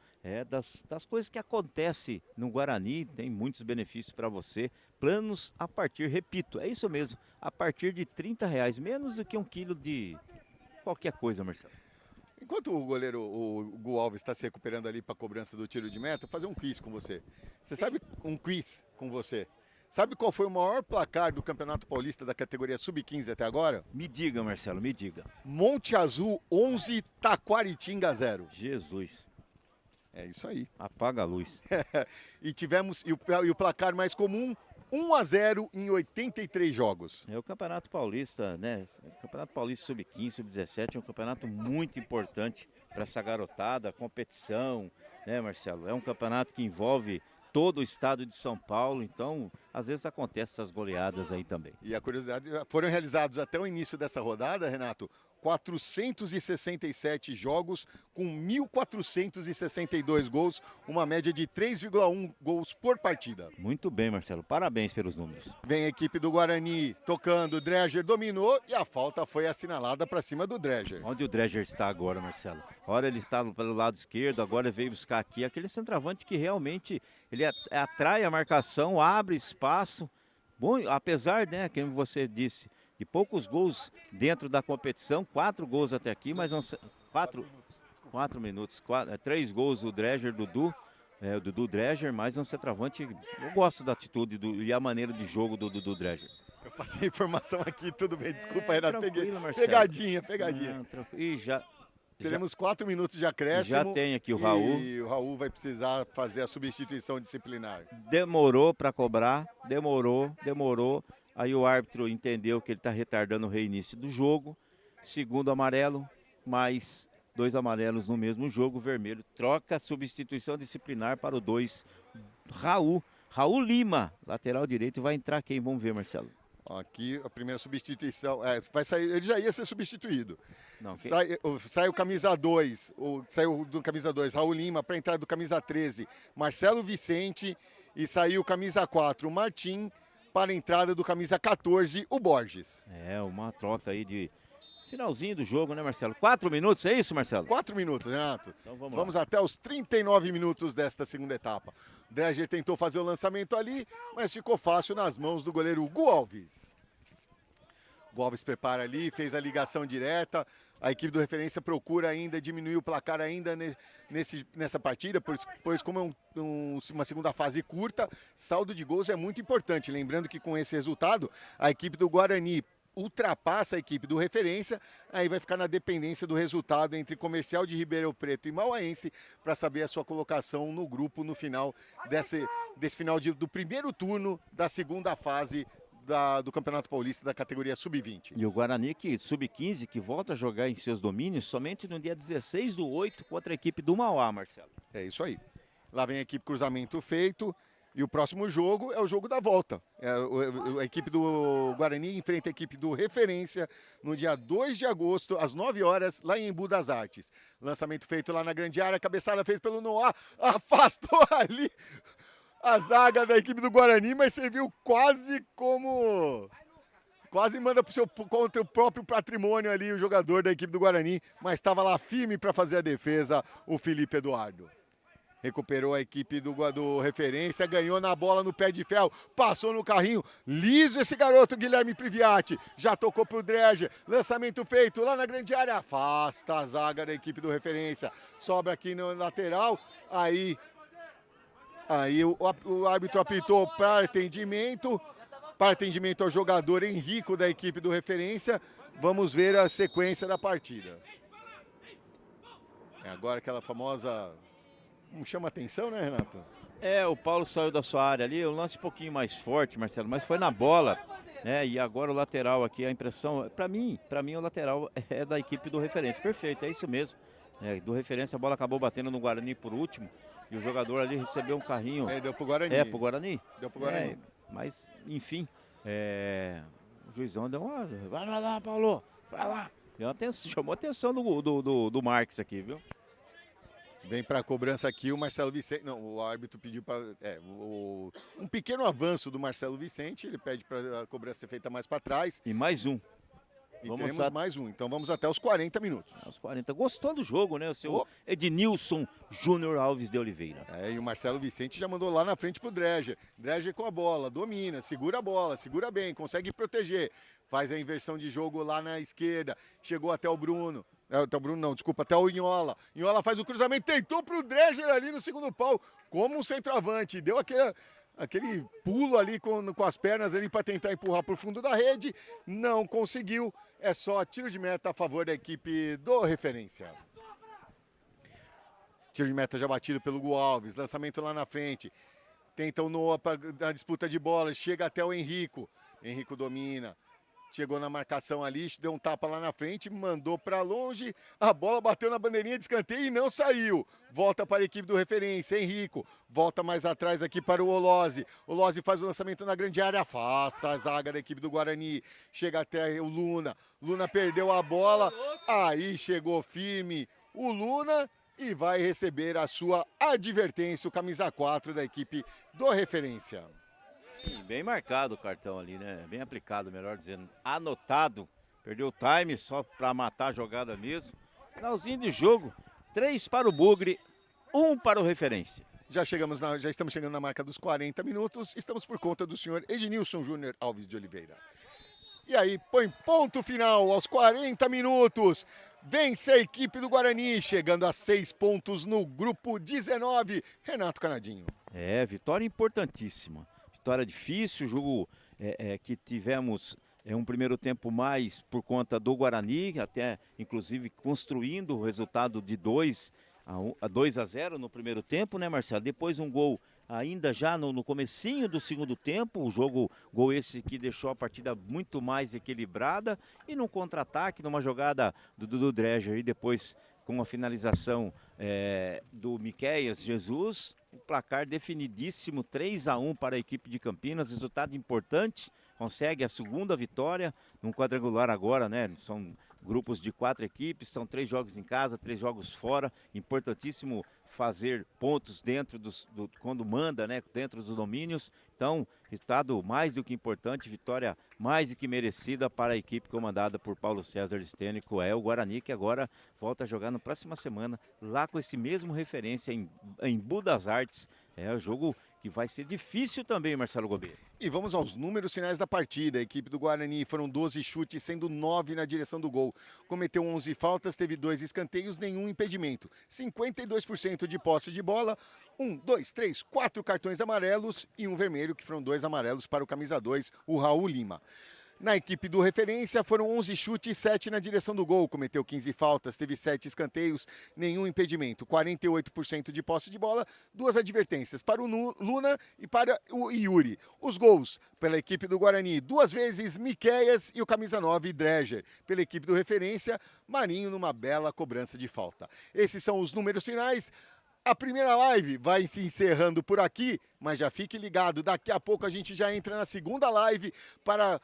das coisas que acontecem no Guarani. Tem muitos benefícios para você. Planos a partir, repito, é isso mesmo, a partir de R$ 30, menos do que 1 quilo de qualquer coisa, Marcelo. Enquanto o goleiro, o Gu Alves, está se recuperando ali para a cobrança do tiro de meta, vou fazer um quiz com você. Você sabe um quiz com você? Sabe qual foi o maior placar do Campeonato Paulista da categoria Sub-15 até agora? Me diga, Marcelo, me diga. Monte Azul 11, Taquaritinga 0. Jesus, É isso aí. apaga a luz. E o placar mais comum, 1-0 em 83 jogos. É o Campeonato Paulista, né? O Campeonato Paulista Sub-15, Sub-17 é um campeonato muito importante para essa garotada, competição, né, Marcelo? É um campeonato que envolve todo o estado de São Paulo, então às vezes acontecem essas goleadas aí também. E a curiosidade, foram realizados até o início dessa rodada, Renato, 467 jogos com 1.462 gols, uma média de 3,1 gols por partida. Muito bem, Marcelo, parabéns pelos números. Vem a equipe do Guarani tocando, o Dreger dominou e a falta foi assinalada para cima do Dreger. Onde o Dreger está agora, Marcelo? Ora ele está pelo lado esquerdo, agora veio buscar aqui aquele centroavante que realmente ele atrai a marcação, abre espaço. Bom, apesar, né, como você disse, de poucos gols dentro da competição, 4 gols até aqui, mas não 4 minutos, 3 gols do Dreger, o Dudu Dreger, mais um centroavante. Eu gosto da atitude e a maneira de jogo do Dudu Dreger. Eu passei a informação aqui, tudo bem, desculpa, Renato, peguei. Marcelo. Pegadinha. E já teremos 4 minutos de acréscimo. Já tem aqui o Raul. E o Raul vai precisar fazer a substituição disciplinar. Demorou para cobrar, demorou. Aí o árbitro entendeu que ele está retardando o reinício do jogo. Segundo amarelo, mais 2 amarelos no mesmo jogo, vermelho. Troca a substituição disciplinar para o 2, Raul Lima, lateral direito. Vai entrar quem? Vamos ver, Marcelo. Aqui a primeira substituição, vai sair, ele já ia ser substituído. Não, sai o camisa 2, saiu do camisa 2, Raul Lima, para entrar do camisa 13, Marcelo Vicente, e saiu o camisa 4, o Martim, para a entrada do camisa 14, o Borges. Uma troca aí de finalzinho do jogo, né, Marcelo? 4 minutos, é isso, Marcelo? 4 minutos, Renato. Então vamos até os 39 minutos desta segunda etapa. O Dreger tentou fazer o lançamento ali, mas ficou fácil nas mãos do goleiro Gu Alves. O Alves prepara ali, fez a ligação direta. A equipe do Referência procura ainda diminuir o placar ainda nessa partida, pois como é uma segunda fase curta, saldo de gols é muito importante. Lembrando que com esse resultado, a equipe do Guarani ultrapassa a equipe do Referência, aí vai ficar na dependência do resultado entre Comercial de Ribeirão Preto e Mauaense para saber a sua colocação no grupo no final desse final do primeiro turno da segunda fase do Campeonato Paulista da categoria Sub-20. E o Guarani, que Sub-15, que volta a jogar em seus domínios somente no dia 16/8 contra a equipe do Mauá, Marcelo. É isso aí. Lá vem a equipe cruzamento feito. E o próximo jogo é o jogo da volta. A equipe do Guarani enfrenta a equipe do Referência no dia 2 de agosto, às 9 horas, lá em Embu das Artes. Lançamento feito lá na grande área, cabeçada feita pelo Noah, afastou ali a zaga da equipe do Guarani, mas serviu quase manda contra o próprio patrimônio ali o jogador da equipe do Guarani, mas estava lá firme para fazer a defesa, o Felipe Eduardo. Recuperou a equipe do Referência, ganhou na bola no pé de ferro, passou no carrinho, liso esse garoto Guilherme Priviati, já tocou pro Dreger, lançamento feito lá na grande área, afasta a zaga da equipe do Referência, sobra aqui no lateral, aí o árbitro apitou para atendimento ao jogador Henrico da equipe do Referência, vamos ver a sequência da partida. É agora aquela famosa... Não chama atenção, né, Renato? O Paulo saiu da sua área ali, um lance um pouquinho mais forte, Marcelo, mas foi na bola. né? E agora o lateral aqui, a impressão, para mim o lateral é da equipe do Referência. Perfeito, é isso mesmo. Do Referência a bola acabou batendo no Guarani por último e o jogador ali recebeu um carrinho. Deu pro Guarani. Pro Guarani? Deu pro Guarani. Mas, enfim, o juizão deu uma... Vai lá, Paulo, vai lá. Chamou a atenção do Marques aqui, viu? Vem para a cobrança aqui o Marcelo Vicente. Não, o árbitro pediu para um pequeno avanço do Marcelo Vicente. Ele pede para a cobrança ser feita mais para trás. E mais um. E teremos mais um. Então vamos até os 40 minutos. Os 40. Gostou do jogo, né? O seu Ednilson Júnior Alves de Oliveira. E o Marcelo Vicente já mandou lá na frente pro Dreger. Dreger com a bola, domina, segura a bola, segura bem, consegue proteger. Faz a inversão de jogo lá na esquerda. Chegou até o Bruno. Até o Bruno não, desculpa, até o Inhola. Inhola faz o cruzamento, tentou pro Dreger ali no segundo pau, como um centroavante. Deu aquele pulo ali com as pernas ali para tentar empurrar pro fundo da rede. Não conseguiu. É só tiro de meta a favor da equipe do Referência. Tiro de meta já batido pelo Gu Alves. Lançamento lá na frente. Tenta o Noah na disputa de bola. Chega até o Henrico. Henrico domina. Chegou na marcação ali, deu um tapa lá na frente, mandou para longe, a bola bateu na bandeirinha de escanteio e não saiu. Volta para a equipe do Referência, Henrico, volta mais atrás aqui para o Olose. Olose faz o lançamento na grande área, afasta a zaga da equipe do Guarani, chega até o Luna. Luna perdeu a bola, aí chegou firme o Luna e vai receber a sua advertência, o camisa 4 da equipe do Referência. Bem marcado o cartão ali, né? Bem aplicado, melhor dizendo. Anotado. Perdeu o time só para matar a jogada mesmo. Finalzinho de jogo. 3 para o Bugre, 1 para o Referência. Já estamos chegando na marca dos 40 minutos. Estamos por conta do senhor Ednilson Júnior Alves de Oliveira. E aí, põe ponto final aos 40 minutos. Vence a equipe do Guarani, chegando a 6 pontos no grupo 19. Renato Canadinho. Vitória importantíssima. Vitória difícil, jogo que tivemos um primeiro tempo mais por conta do Guarani, até inclusive construindo o resultado de 2-0 no primeiro tempo, né, Marcelo? Depois um gol ainda já no comecinho do segundo tempo, gol esse que deixou a partida muito mais equilibrada e num contra-ataque, numa jogada do Dreger e depois com a finalização do Miqueias Jesus, o placar definidíssimo, 3-1 para a equipe de Campinas, resultado importante, consegue a segunda vitória num quadrangular agora, né? São grupos de 4 equipes, são 3 jogos em casa, 3 jogos fora, importantíssimo fazer pontos dentro quando manda, né? Dentro dos domínios, então resultado mais do que importante, vitória mais do que merecida para a equipe comandada por Paulo César Stênico, o Guarani, que agora volta a jogar na próxima semana, lá com esse mesmo Referência em Budas Artes. É um jogo que vai ser difícil também, Marcelo Gobeira. E vamos aos números finais da partida. A equipe do Guarani foram 12 chutes, sendo 9 na direção do gol. Cometeu 11 faltas, teve 2 escanteios, nenhum impedimento. 52% de posse de bola, 4 cartões amarelos e um vermelho, que foram 2 amarelos para o camisa 2, o Raul Lima. Na equipe do Referência foram 11 chutes, 7 na direção do gol, cometeu 15 faltas, teve 7 escanteios, nenhum impedimento, 48% de posse de bola, 2 advertências para o Luna e para o Yuri. Os gols pela equipe do Guarani, 2 vezes Miqueias e o camisa 9 Dreger. Pela equipe do Referência, Marinho numa bela cobrança de falta. Esses são os números finais. A primeira live vai se encerrando por aqui, mas já fique ligado, daqui a pouco a gente já entra na segunda live para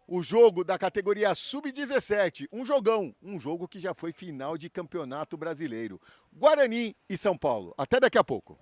o jogo da categoria Sub-17, um jogo que já foi final de campeonato brasileiro. Guarani e São Paulo. Até daqui a pouco.